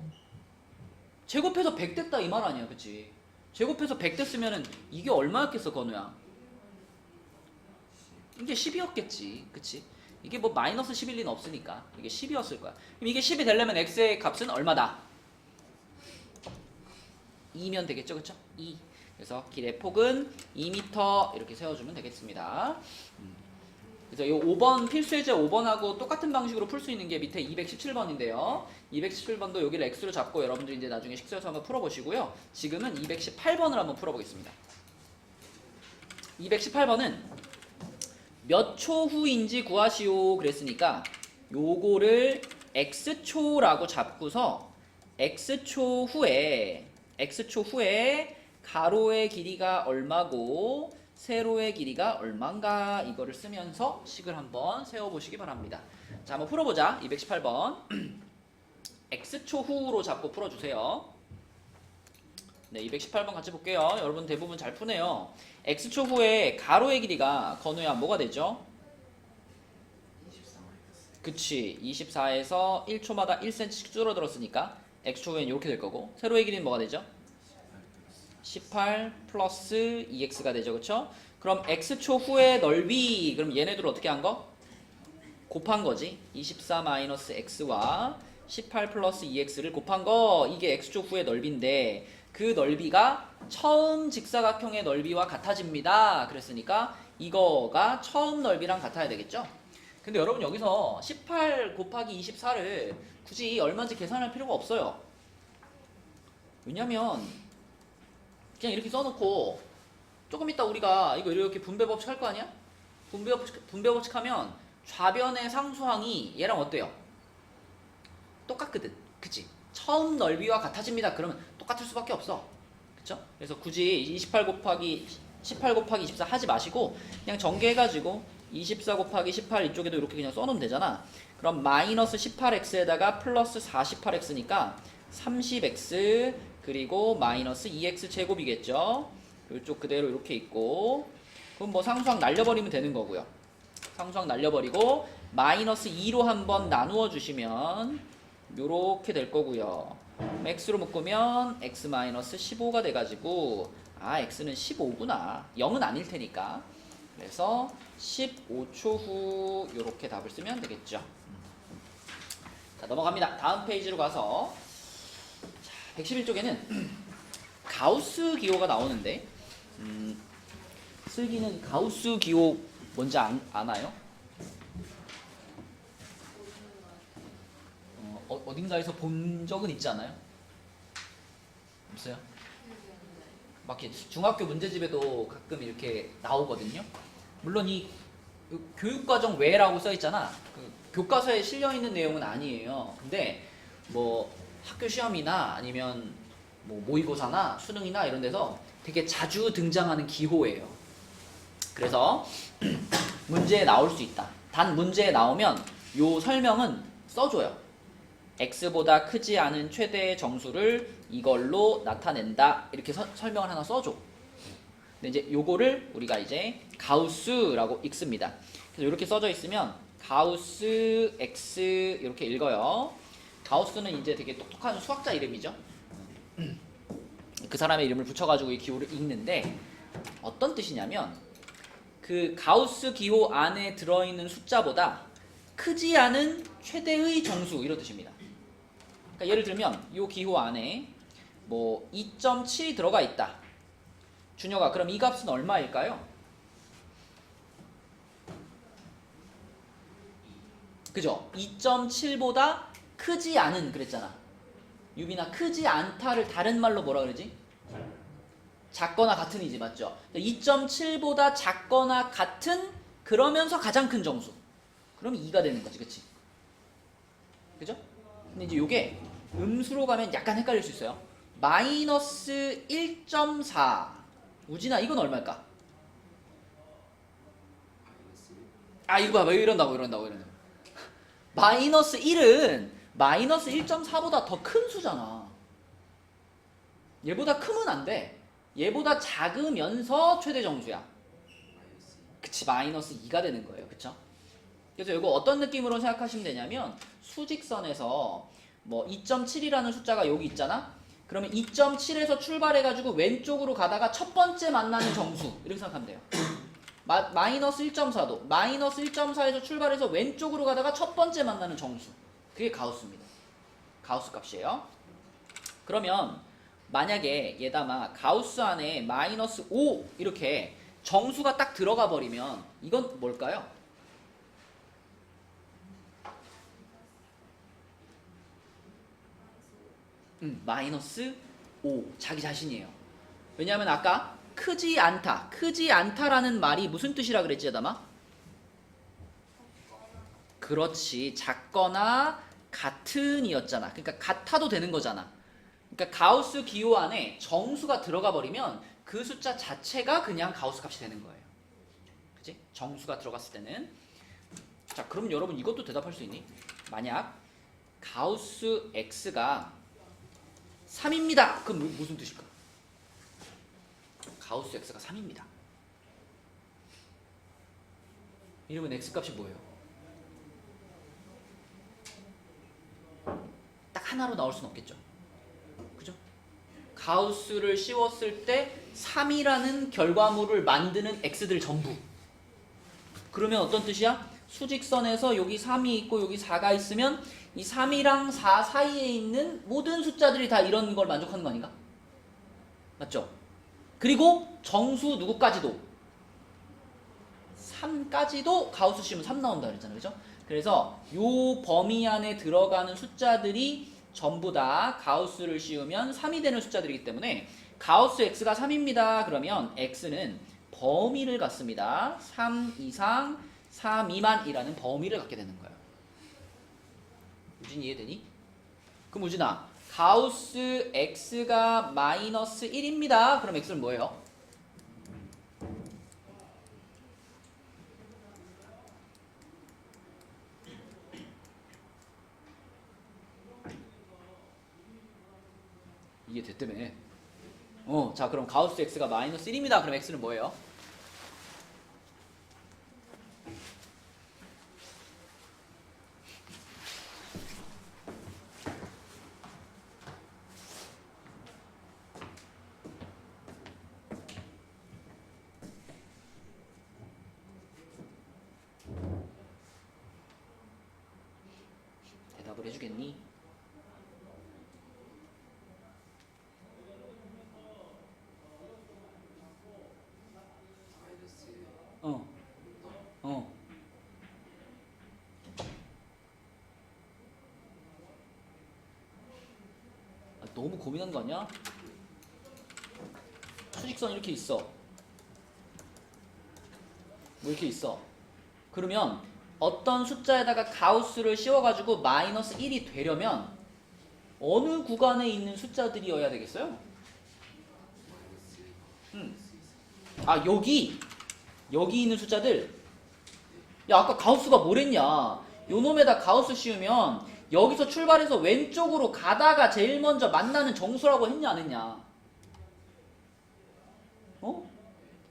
[SPEAKER 1] 제곱해서 100 됐다 이 말 아니야. 그치? 제곱해서 100 됐으면은 이게 얼마였겠어 건우야? 이게 10이었겠지. 그치? 이게 뭐 마이너스 10일 리는 없으니까 이게 10이었을 거야. 그럼 이게 10이 되려면 x의 값은 얼마다? 2면 되겠죠. 그쵸? 2. 그래서 길의 폭은 2m 이렇게 세워주면 되겠습니다. 그래서 이 5번 필수 예제 5번하고 똑같은 방식으로 풀 수 있는 게 밑에 217번인데요. 217번도 여기를 x로 잡고 여러분들이 이제 나중에 식수에서 한번 풀어보시고요. 지금은 218번을 한번 풀어보겠습니다. 218번은 몇 초 후인지 구하시오 그랬으니까 요거를 x초라고 잡고서 x초 후에 가로의 길이가 얼마고 세로의 길이가 얼마인가 이거를 쓰면서 식을 한번 세워보시기 바랍니다. 자, 한번 풀어보자. 218번 x초 후로 잡고 풀어주세요. 네, 218번 같이 볼게요. 여러분 대부분 잘 푸네요. x초 후에 가로의 길이가 건우야 뭐가 되죠?
[SPEAKER 2] 24 마이너스.
[SPEAKER 1] 그치, 24에서 1초마다 1cm씩 줄어들었으니까 x초 후에는 이렇게 될 거고 세로의 길이는 뭐가 되죠? 18 플러스 2x가 되죠. 그쵸? 그럼 x초 후의 넓이 그럼 얘네들 어떻게 한 거? 곱한 거지. 24 마이너스 x와 18 플러스 2x를 곱한 거 이게 x초 후의 넓이인데 그 넓이가 처음 직사각형의 넓이와 같아집니다. 그랬으니까 이거가 처음 넓이랑 같아야 되겠죠? 근데 여러분 여기서 18 곱하기 24를 굳이 얼마인지 계산할 필요가 없어요. 왜냐면 그냥 이렇게 써놓고 조금 이따 우리가 이거 이렇게 분배 법칙 할 거 아니야? 분배 법칙 하면 좌변의 상수항이 얘랑 어때요? 똑같거든. 그치? 처음 넓이와 같아집니다. 그러면 똑같을 수밖에 없어. 그쵸? 그래서 굳이 18 곱하기 24 하지 마시고 그냥 전개해가지고 24 곱하기 18 이쪽에도 이렇게 그냥 써놓으면 되잖아. 그럼 마이너스 18x에다가 플러스 48x니까 30x 그리고 마이너스 2x 제곱이겠죠. 이쪽 그대로 이렇게 있고 그럼 뭐 상수항 날려버리면 되는 거고요. 상수항 날려버리고 마이너스 2로 한번 나누어 주시면 요렇게 될 거고요. x로 묶으면 x 마이너스 15가 돼가지고 아 x는 15구나. 0은 아닐 테니까. 그래서 15초 후 요렇게 답을 쓰면 되겠죠. 자, 넘어갑니다. 다음 페이지로 가서 111쪽에는 가우스 기호가 나오는데 슬기는 가우스 기호 뭔지 아나요? 어딘가에서 본 적은 있지 않아요? 없어요? 막 이렇게 중학교 문제집에도 가끔 이렇게 나오거든요. 물론 이 교육과정 외라고 써 있잖아. 그 교과서에 실려 있는 내용은 아니에요. 근데 뭐 학교 시험이나 아니면 뭐 모의고사나 수능이나 이런 데서 되게 자주 등장하는 기호예요. 그래서 문제에 나올 수 있다. 단 문제에 나오면 요 설명은 써줘요. x보다 크지 않은 최대의 정수를 이걸로 나타낸다. 이렇게 설명을 하나 써줘. 근데 이제 요거를 우리가 이제 가우스라고 읽습니다. 그래서 이렇게 써져 있으면 가우스 x 이렇게 읽어요. 가우스는 이제 되게 똑똑한 수학자 이름이죠. 그 사람의 이름을 붙여가지고 이 기호를 읽는데 어떤 뜻이냐면 그 가우스 기호 안에 들어있는 숫자보다 크지 않은 최대의 정수 이런 뜻입니다. 그러니까 예를 들면 이 기호 안에 뭐 2.7이 들어가 있다. 준혁아, 그럼 이 값은 얼마일까요? 그죠? 2.7보다 크지 않은 그랬잖아. 유빈아, 크지 않다를 다른 말로 뭐라 그러지? 작거나 같은이지, 맞죠? 2.7보다 작거나 같은 그러면서 가장 큰 정수. 그러면 2가 되는 거지, 그치? 그죠? 근데 이제 요게 음수로 가면 약간 헷갈릴 수 있어요. 마이너스 1.4. 우진아, 이건 얼마일까? 아, 이거 봐봐. 이런다고. 마이너스 1은 마이너스 1.4보다 더 큰 수잖아. 얘보다 크면 안 돼. 얘보다 작으면서 최대 정수야. 그치, 마이너스 2가 되는 거예요. 그쵸? 그래서 이거 어떤 느낌으로 생각하시면 되냐면 수직선에서 뭐 2.7이라는 숫자가 여기 있잖아? 그러면 2.7에서 출발해가지고 왼쪽으로 가다가 첫 번째 만나는 정수 이렇게 생각하면 돼요. 마이너스 1.4도 마이너스 1.4에서 출발해서 왼쪽으로 가다가 첫 번째 만나는 정수 그게 가우스입니다. 가우스 값이에요. 그러면 만약에 얘다마 가우스 안에 마이너스 5 이렇게 정수가 딱 들어가 버리면 이건 뭘까요? 마이너스 5 자기 자신이에요. 왜냐하면 아까 크지 않다라는 말이 무슨 뜻이라 그랬지 얘다마? 그렇지, 작거나 같은이었잖아. 그러니까 같아도 되는 거잖아. 그러니까 가우스 기호 안에 정수가 들어가 버리면 그 숫자 자체가 그냥 가우스 값이 되는 거예요. 그치? 정수가 들어갔을 때는. 자, 그럼 여러분 이것도 대답할 수 있니? 만약 가우스 x가 3입니다. 그럼 무슨 뜻일까? 가우스 x가 3입니다. 이러면 x 값이 뭐예요? 딱 하나로 나올 수는 없겠죠. 그죠? 가우스를 씌웠을 때 3이라는 결과물을 만드는 x들 전부. 그러면 어떤 뜻이야? 수직선에서 여기 3이 있고 여기 4가 있으면 이 3이랑 4 사이에 있는 모든 숫자들이 다 이런 걸 만족하는 거 아닌가? 맞죠? 그리고 정수 누구까지도 3까지도 가우스 씌우면 3 나온다 그랬잖아요. 그죠? 그래서 요 범위 안에 들어가는 숫자들이 전부 다 가우스를 씌우면 3이 되는 숫자들이기 때문에 가우스 x가 3입니다. 그러면 x는 범위를 갖습니다. 3 이상 4 미만이라는 범위를 갖게 되는 거예요. 우진 이해되니? 그럼 우진아, 가우스 x가 마이너스 1입니다. 그럼 x는 뭐예요? 이게 됐다며. 자, 그럼 가우스 x가 마이너스 1입니다. 그럼 x는 뭐예요? 대답을 해주겠니? 너무 고민한 거 아니야? 수직선 이렇게 있어. 뭐 이렇게 있어. 그러면 어떤 숫자에다가 가우스를 씌워가지고 마이너스 1이 되려면 어느 구간에 있는 숫자들이어야 되겠어요? 아, 여기 있는 숫자들. 야, 아까 가우스가 뭐랬냐? 요 놈에다 가우스 씌우면 여기서 출발해서 왼쪽으로 가다가 제일 먼저 만나는 정수라고 했냐 안 했냐?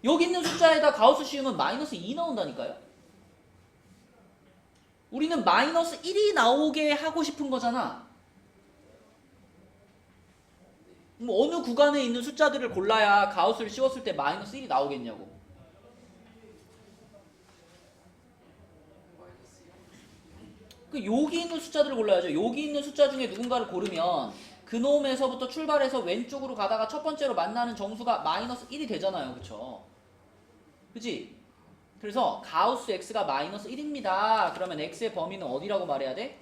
[SPEAKER 1] 여기 있는 숫자에다 가우스 씌우면 마이너스 2 나온다니까요? 우리는 마이너스 1이 나오게 하고 싶은 거잖아. 뭐 어느 구간에 있는 숫자들을 골라야 가우스를 씌웠을 때 마이너스 1이 나오겠냐고. 여기 있는 숫자들을 골라야죠. 여기 있는 숫자 중에 누군가를 고르면 그놈에서부터 출발해서 왼쪽으로 가다가 첫 번째로 만나는 정수가 마이너스 1이 되잖아요. 그쵸? 그치? 그래서 가우스 x가 마이너스 1입니다. 그러면 x의 범위는 어디라고 말해야 돼?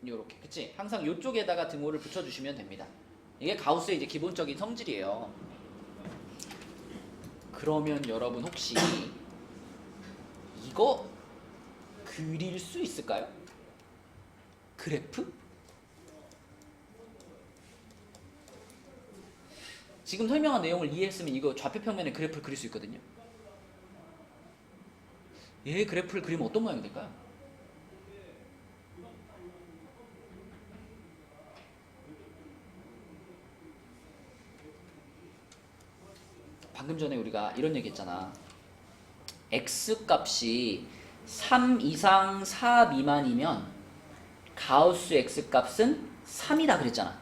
[SPEAKER 1] 요렇게. 그치? 항상 요쪽에다가 등호를 붙여주시면 됩니다. 이게 가우스의 이제 기본적인 성질이에요. 그러면 여러분 혹시 이거 그릴 수 있을까요? 그래프? 지금 설명한 내용을 이해했으면 이거 좌표평면에 그래프를 그릴 수 있거든요. 얘 그래프를 그리면 어떤 모양이 될까요? 방금 전에 우리가 이런 얘기 했잖아. x값이 3 이상 4 미만이면 가우스 x값은 3이다 그랬잖아.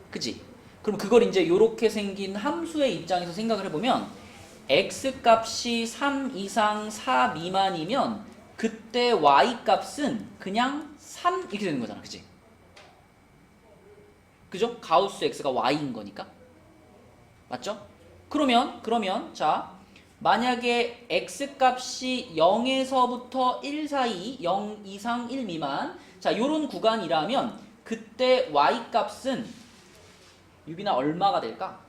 [SPEAKER 1] 그치? 그럼 그걸 이제 요렇게 생긴 함수의 입장에서 생각을 해보면 x값이 3 이상 4 미만이면 그때 y 값은 그냥 3 이렇게 되는 거잖아. 그치? 그죠? 가우스 x가 y인 거니까. 맞죠? 그러면 자 만약에 x 값이 0에서부터 1 사이 0 이상 1 미만 자 요런 구간이라면 그때 y 값은 유빈아 얼마가 될까?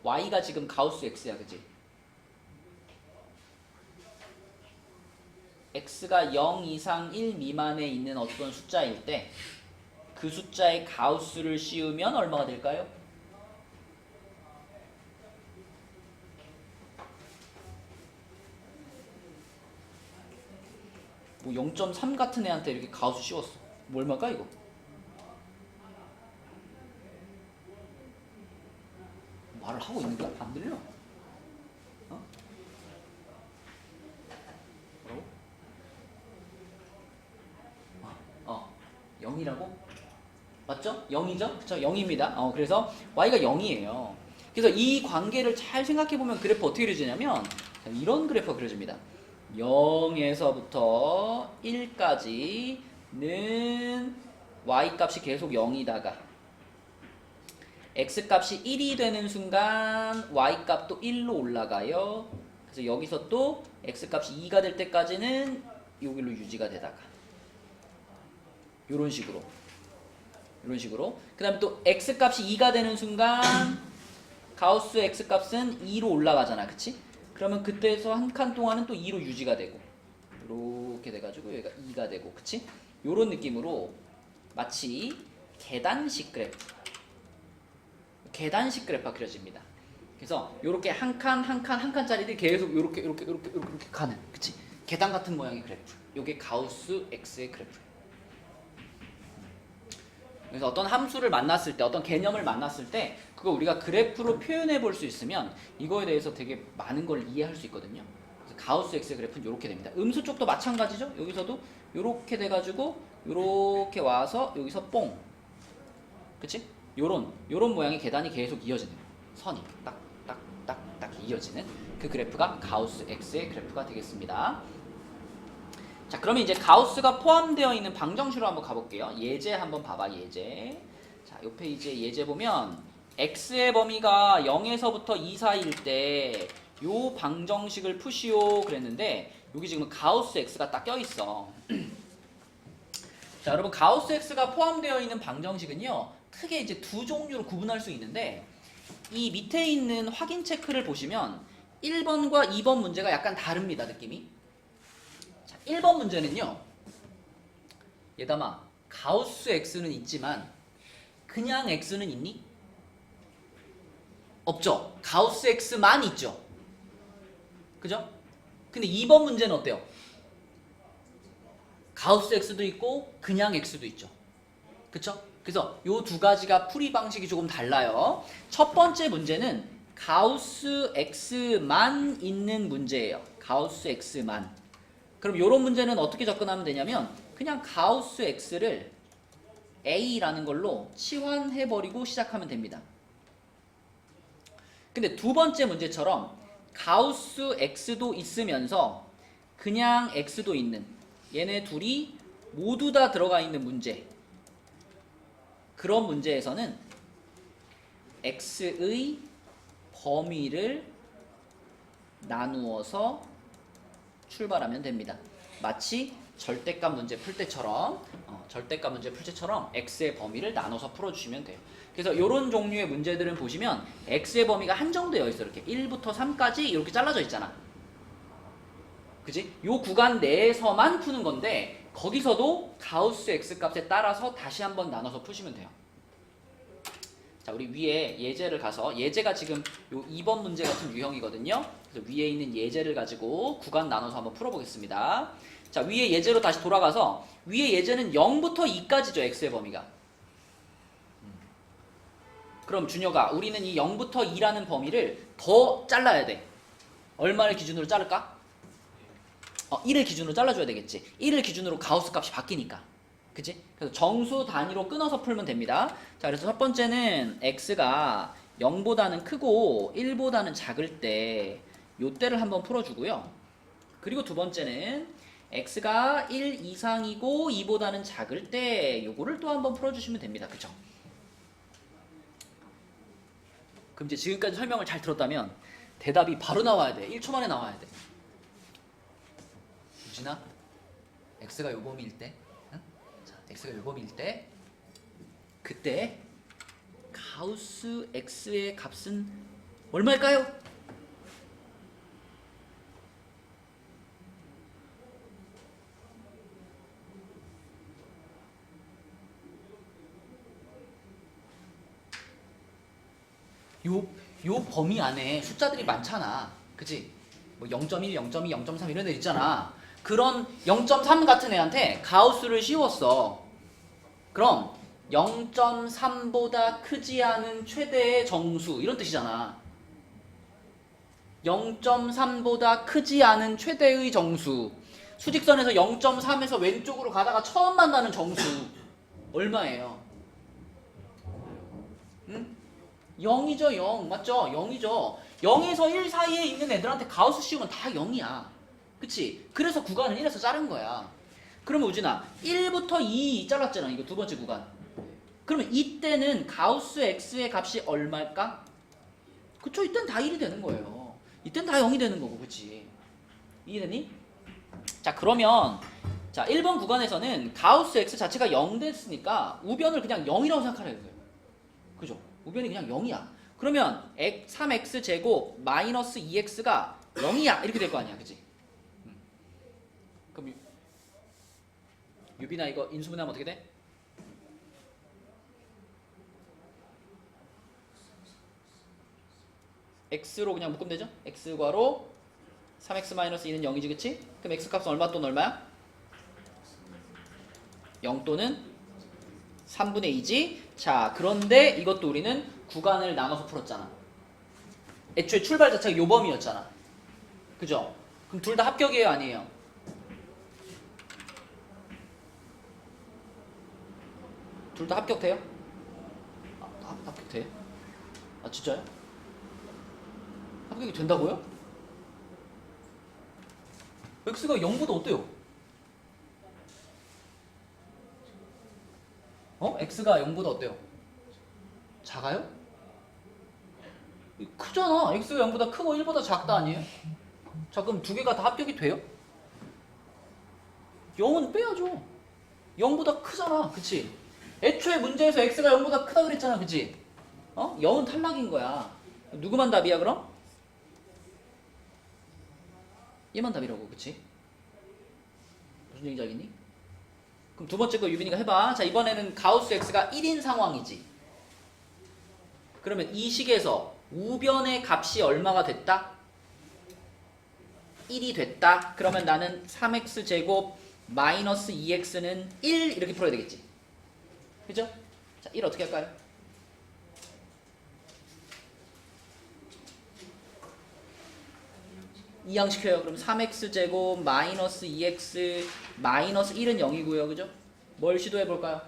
[SPEAKER 1] y가 지금 가우스 x야. 그치? x가 0 이상 1 미만에 있는 어떤 숫자일 때 그 숫자에 가우스를 씌우면 얼마가 될까요? 뭐 0.3 같은 애한테 이렇게 가우스 씌웠어. 뭐 얼마일까 이거? 말을 하고 있는 거야? 안 들려? 어? 뭐라고? 0이라고? 맞죠? 0이죠? 그쵸? 0입니다. 그래서 y가 0이에요. 그래서 이 관계를 잘 생각해보면 그래프 어떻게 그려지냐면 이런 그래프가 그려집니다. 0에서부터 1까지는 y 값이 계속 0이다가 x 값이 1이 되는 순간 y 값도 1로 올라가요. 그래서 여기서 또 x 값이 2가 될 때까지는 여기로 유지가 되다가 이런 식으로 그 다음에 또 x 값이 2가 되는 순간 가우스 x 값은 2로 올라가잖아. 그치? 그러면 그때에서 한 칸 동안은 또 2로 유지가 되고 이렇게 돼가지고 여기가 2가 되고 그치? 요런 느낌으로 마치 계단식 그래프가 그려집니다. 그래서 요렇게 한 칸짜리들이 계속 요렇게 가는 그치? 계단 같은 모양의 그래프. 요게 가우스 x의 그래프. 그래서 어떤 함수를 만났을 때, 어떤 개념을 만났을 때 그거 우리가 그래프로 표현해 볼 수 있으면 이거에 대해서 되게 많은 걸 이해할 수 있거든요. 그래서 가우스 X의 그래프는 이렇게 됩니다. 음수 쪽도 마찬가지죠. 여기서도 이렇게 돼가지고 이렇게 와서 여기서 뽕, 그치? 요런 모양의 계단이 계속 이어지는 선이 딱 이어지는 그 그래프가 가우스 X의 그래프가 되겠습니다. 자, 그러면 이제 가우스가 포함되어 있는 방정식으로 한번 가볼게요. 예제 한번 봐봐, 예제. 자, 요 페이지에 예제 보면 x의 범위가 0에서부터 2 사이일 때 요 방정식을 푸시오 그랬는데 여기 지금 가우스 x가 딱 껴있어. 자, 여러분 가우스 x가 포함되어 있는 방정식은요 크게 이제 두 종류로 구분할 수 있는데 이 밑에 있는 확인 체크를 보시면 1번과 2번 문제가 약간 다릅니다, 느낌이. 1번 문제는요. 얘담아, 가우스 x는 있지만 그냥 x는 있니? 없죠. 가우스 x만 있죠. 그죠? 근데 2번 문제는 어때요? 가우스 x도 있고 그냥 x도 있죠. 그쵸? 그래서 요 두 가지가 풀이 방식이 조금 달라요. 첫 번째 문제는 가우스 x만 있는 문제예요. 가우스 x만. 그럼 이런 문제는 어떻게 접근하면 되냐면 그냥 가우스 x를 a라는 걸로 치환해버리고 시작하면 됩니다. 근데 두 번째 문제처럼 가우스 x도 있으면서 그냥 x도 있는 얘네 둘이 모두 다 들어가 있는 문제, 그런 문제에서는 x의 범위를 나누어서 출발하면 됩니다. 마치 절대값 문제 풀 때처럼 x의 범위를 나눠서 풀어주시면 돼요. 그래서 이런 종류의 문제들은 보시면 x의 범위가 한정되어 있어. 이렇게 1부터 3까지 이렇게 잘라져 있잖아. 그지? 요 구간 내에서만 푸는 건데 거기서도 가우스 x 값에 따라서 다시 한번 나눠서 푸시면 돼요. 자, 우리 위에 예제를 가서, 예제가 지금 요 2번 문제 같은 유형이거든요. 그래서 위에 있는 예제를 가지고 구간 나눠서 한번 풀어보겠습니다. 자, 위에 예제로 다시 돌아가서 위에 예제는 0부터 2까지죠, x의 범위가. 그럼 준혁아, 우리는 이 0부터 2라는 범위를 더 잘라야 돼. 얼마를 기준으로 자를까? 1을 기준으로 잘라줘야 되겠지. 1을 기준으로 가우스 값이 바뀌니까. 그치? 그래서 정수 단위로 끊어서 풀면 됩니다. 자, 그래서 첫 번째는 x가 0보다는 크고 1보다는 작을 때 요때를 한번 풀어주고요. 그리고 두 번째는 x가 1 이상이고 2보다는 작을 때 요거를 또 한번 풀어주시면 됩니다. 그쵸? 그럼 이제 지금까지 설명을 잘 들었다면 대답이 바로 나와야 돼. 1초 만에 나와야 돼. 유진아, x가 요 범위일 때, 응? 자, x가 요 범위일 때, 그때 가우스 x의 값은 얼마일까요? 요 범위 안에 숫자들이 많잖아. 그치? 뭐 0.1, 0.2, 0.3 이런 애 있잖아. 그런 0.3 같은 애한테 가우스를 씌웠어. 그럼 0.3보다 크지 않은 최대의 정수 이런 뜻이잖아. 0.3보다 크지 않은 최대의 정수. 수직선에서 0.3에서 왼쪽으로 가다가 처음 만나는 정수 얼마예요? 응? 0이죠, 0. 맞죠? 0이죠. 0에서 1 사이에 있는 애들한테 가우스 씌우면 다 0이야. 그치? 그래서 구간을 1에서 자른 거야. 그러면 우진아, 1부터 2 잘랐잖아. 이거 두 번째 구간. 그러면 이때는 가우스 x의 값이 얼마일까? 그쵸? 이때는 다 1이 되는 거예요. 이때는 다 0이 되는 거고, 그치? 이해되니? 자, 그러면 자 1번 구간에서는 가우스 x 자체가 0 됐으니까 우변을 그냥 0이라고 생각하래요. 그죠? 우변이 그냥 0이야. 그러면 3x 제곱 마이너스 2x가 0이야. 이렇게 될 거 아니야. 그치? 그럼 유빈아 이거 인수분해하면 어떻게 돼? x로 그냥 묶으면 되죠? x괄호 3x 마이너스 2는 0이지, 그치? 그럼 x 값은 얼마 또는 얼마야? 0 또는 3분의 2지? 자, 그런데 이것도 우리는 구간을 나눠서 풀었잖아. 애초에 출발 자체가 요 범위였잖아. 그죠? 그럼 둘 다 합격이에요, 아니에요? 둘 다 합격돼요? 합격돼? 아, 진짜요? 합격이 된다고요? x가 0보다 어때요? x가 0보다 어때요? 작아요? 크잖아. x가 0보다 크고 1보다 작다 아니에요? 자, 그럼 두 개가 다 합격이 돼요? 0은 빼야죠. 0보다 크잖아. 그치? 애초에 문제에서 x가 0보다 크다 그랬잖아. 그치? 0은 탈락인 거야. 누구만 답이야 그럼? 얘만 답이라고. 그치? 무슨 얘기인지 알겠니? 그럼 두 번째 거 유빈이가 해봐. 자, 이번에는 가우스 x가 1인 상황이지. 그러면 이 식에서 우변의 값이 얼마가 됐다? 1이 됐다. 그러면 나는 3x 제곱 마이너스 2x는 1 이렇게 풀어야 되겠지. 그죠? 자, 1 어떻게 할까요? 이항시켜요. 그럼 3x 제곱 마이너스 2x 마이너스 1은 0이고요. 그죠? 뭘 시도해 볼까요?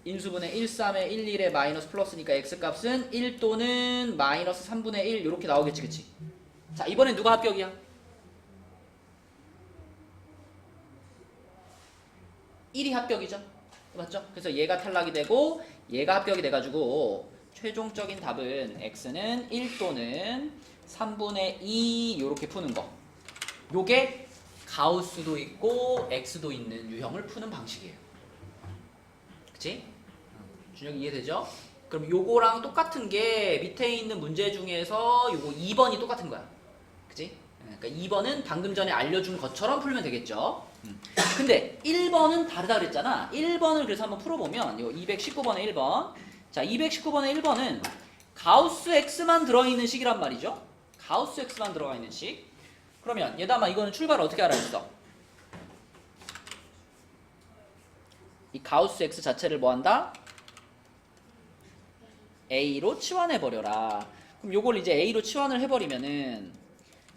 [SPEAKER 1] 인수분해 1, 3에 1, 1에 마이너스 플러스니까 x값은 1 또는 마이너스 3분의 1 이렇게 나오겠지. 그치? 자, 이번엔 누가 합격이야? 1이 합격이죠? 맞죠? 그래서 얘가 탈락이 되고 얘가 합격이 돼가지고 최종적인 답은 x는 1 또는 3분의 2 이렇게 푸는 거. 요게 가우스도 있고 x도 있는 유형을 푸는 방식이에요. 그치? 준혁이 이해되죠? 그럼 요거랑 똑같은 게 밑에 있는 문제 중에서 요거 2번이 똑같은 거야. 그치? 그러니까 2번은 방금 전에 알려준 것처럼 풀면 되겠죠? 근데 1번은 다르다 그랬잖아. 1번을 그래서 한번 풀어보면 요 219번의 1번. 자, 219번의 1번은 가우스 x만 들어있는 식이란 말이죠. 가우스 x만 들어가 있는 식. 그러면 얘다마 이거는 출발을 어떻게 하라 했어? 이 가우스 x 자체를 뭐 한다? a로 치환해 버려라. 그럼 요걸 이제 a로 치환을 해버리면은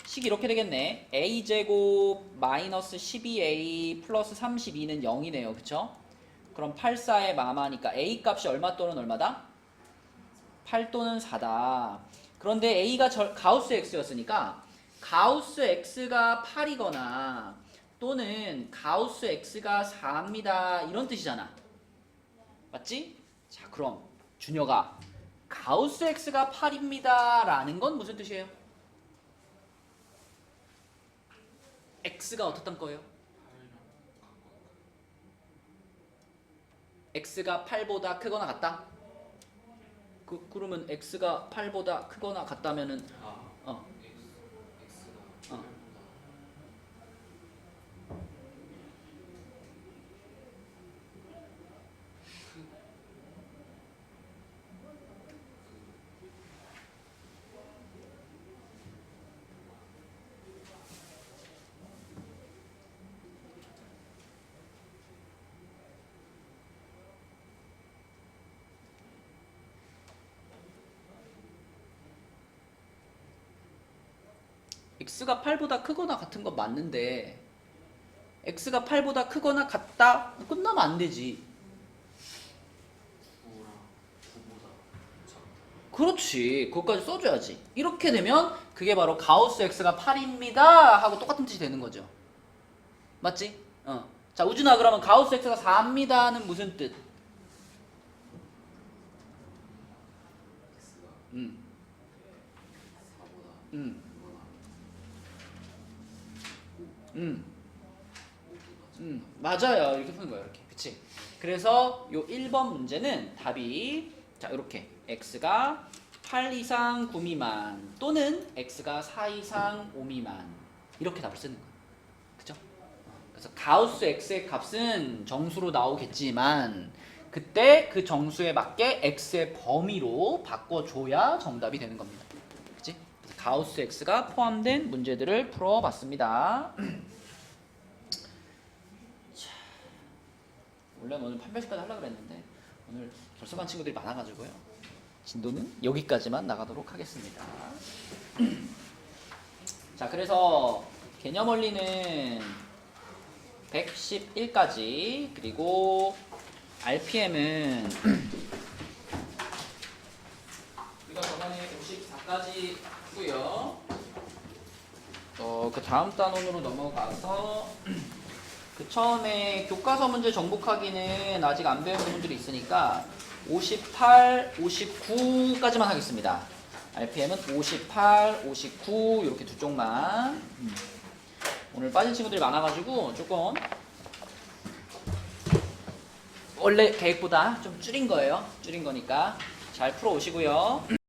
[SPEAKER 1] 식이 이렇게 되겠네. a제곱 마이너스 12a 플러스 32는 0이네요. 그쵸? 그럼 84의 마마니까 a 값이 얼마 또는 얼마다? 8 또는 4다. 그런데 A가 가우스 X였으니까 가우스 X가 8이거나 또는 가우스 X가 4입니다. 이런 뜻이잖아. 맞지? 자, 그럼 준혁아, 가우스 X가 8입니다. 라는 건 무슨 뜻이에요? X가 어떻단 거예요? X가 8보다 크거나 같다? 그러면 X가 8보다 크거나 같다면은 어. 어. X가 8보다 크거나 같은 건 맞는데 X가 8보다 크거나 같다? 끝나면 안 되지. 그렇지. 그것까지 써줘야지. 이렇게 되면 그게 바로 가우스 X가 8입니다 하고 똑같은 뜻이 되는 거죠. 맞지? 자, 우준아, 그러면 가우스 X가 4입니다는 무슨 뜻? 음. 음. 맞아요. 이렇게 푸는 거예요. 이렇게. 그치? 그래서 요 1번 문제는 답이 자, 이렇게 x가 8 이상 9 미만 또는 x가 4 이상 5 미만 이렇게 답을 쓰는 거예요. 그죠? 그래서 가우스 x의 값은 정수로 나오겠지만 그때 그 정수에 맞게 x의 범위로 바꿔줘야 정답이 되는 겁니다. 그치? 그래서 가우스 x가 포함된 문제들을 풀어봤습니다. 원래 오늘 판별식까지 하려고 그랬는데 오늘 결석한 친구들이 많아가지고요. 진도는 여기까지만 나가도록 하겠습니다. 자, 그래서 개념 원리는 111까지 그리고 RPM은 우리가 저번에 54까지 했고요. 그 다음 단원으로 넘어가서 그 처음에 교과서 문제 정복하기는 아직 안 배운 부분들이 있으니까 58, 59까지만 하겠습니다. RPM은 58, 59 이렇게 두 쪽만. 오늘 빠진 친구들이 많아가지고 조금 원래 계획보다 좀 줄인 거예요. 줄인 거니까 잘 풀어 오시고요.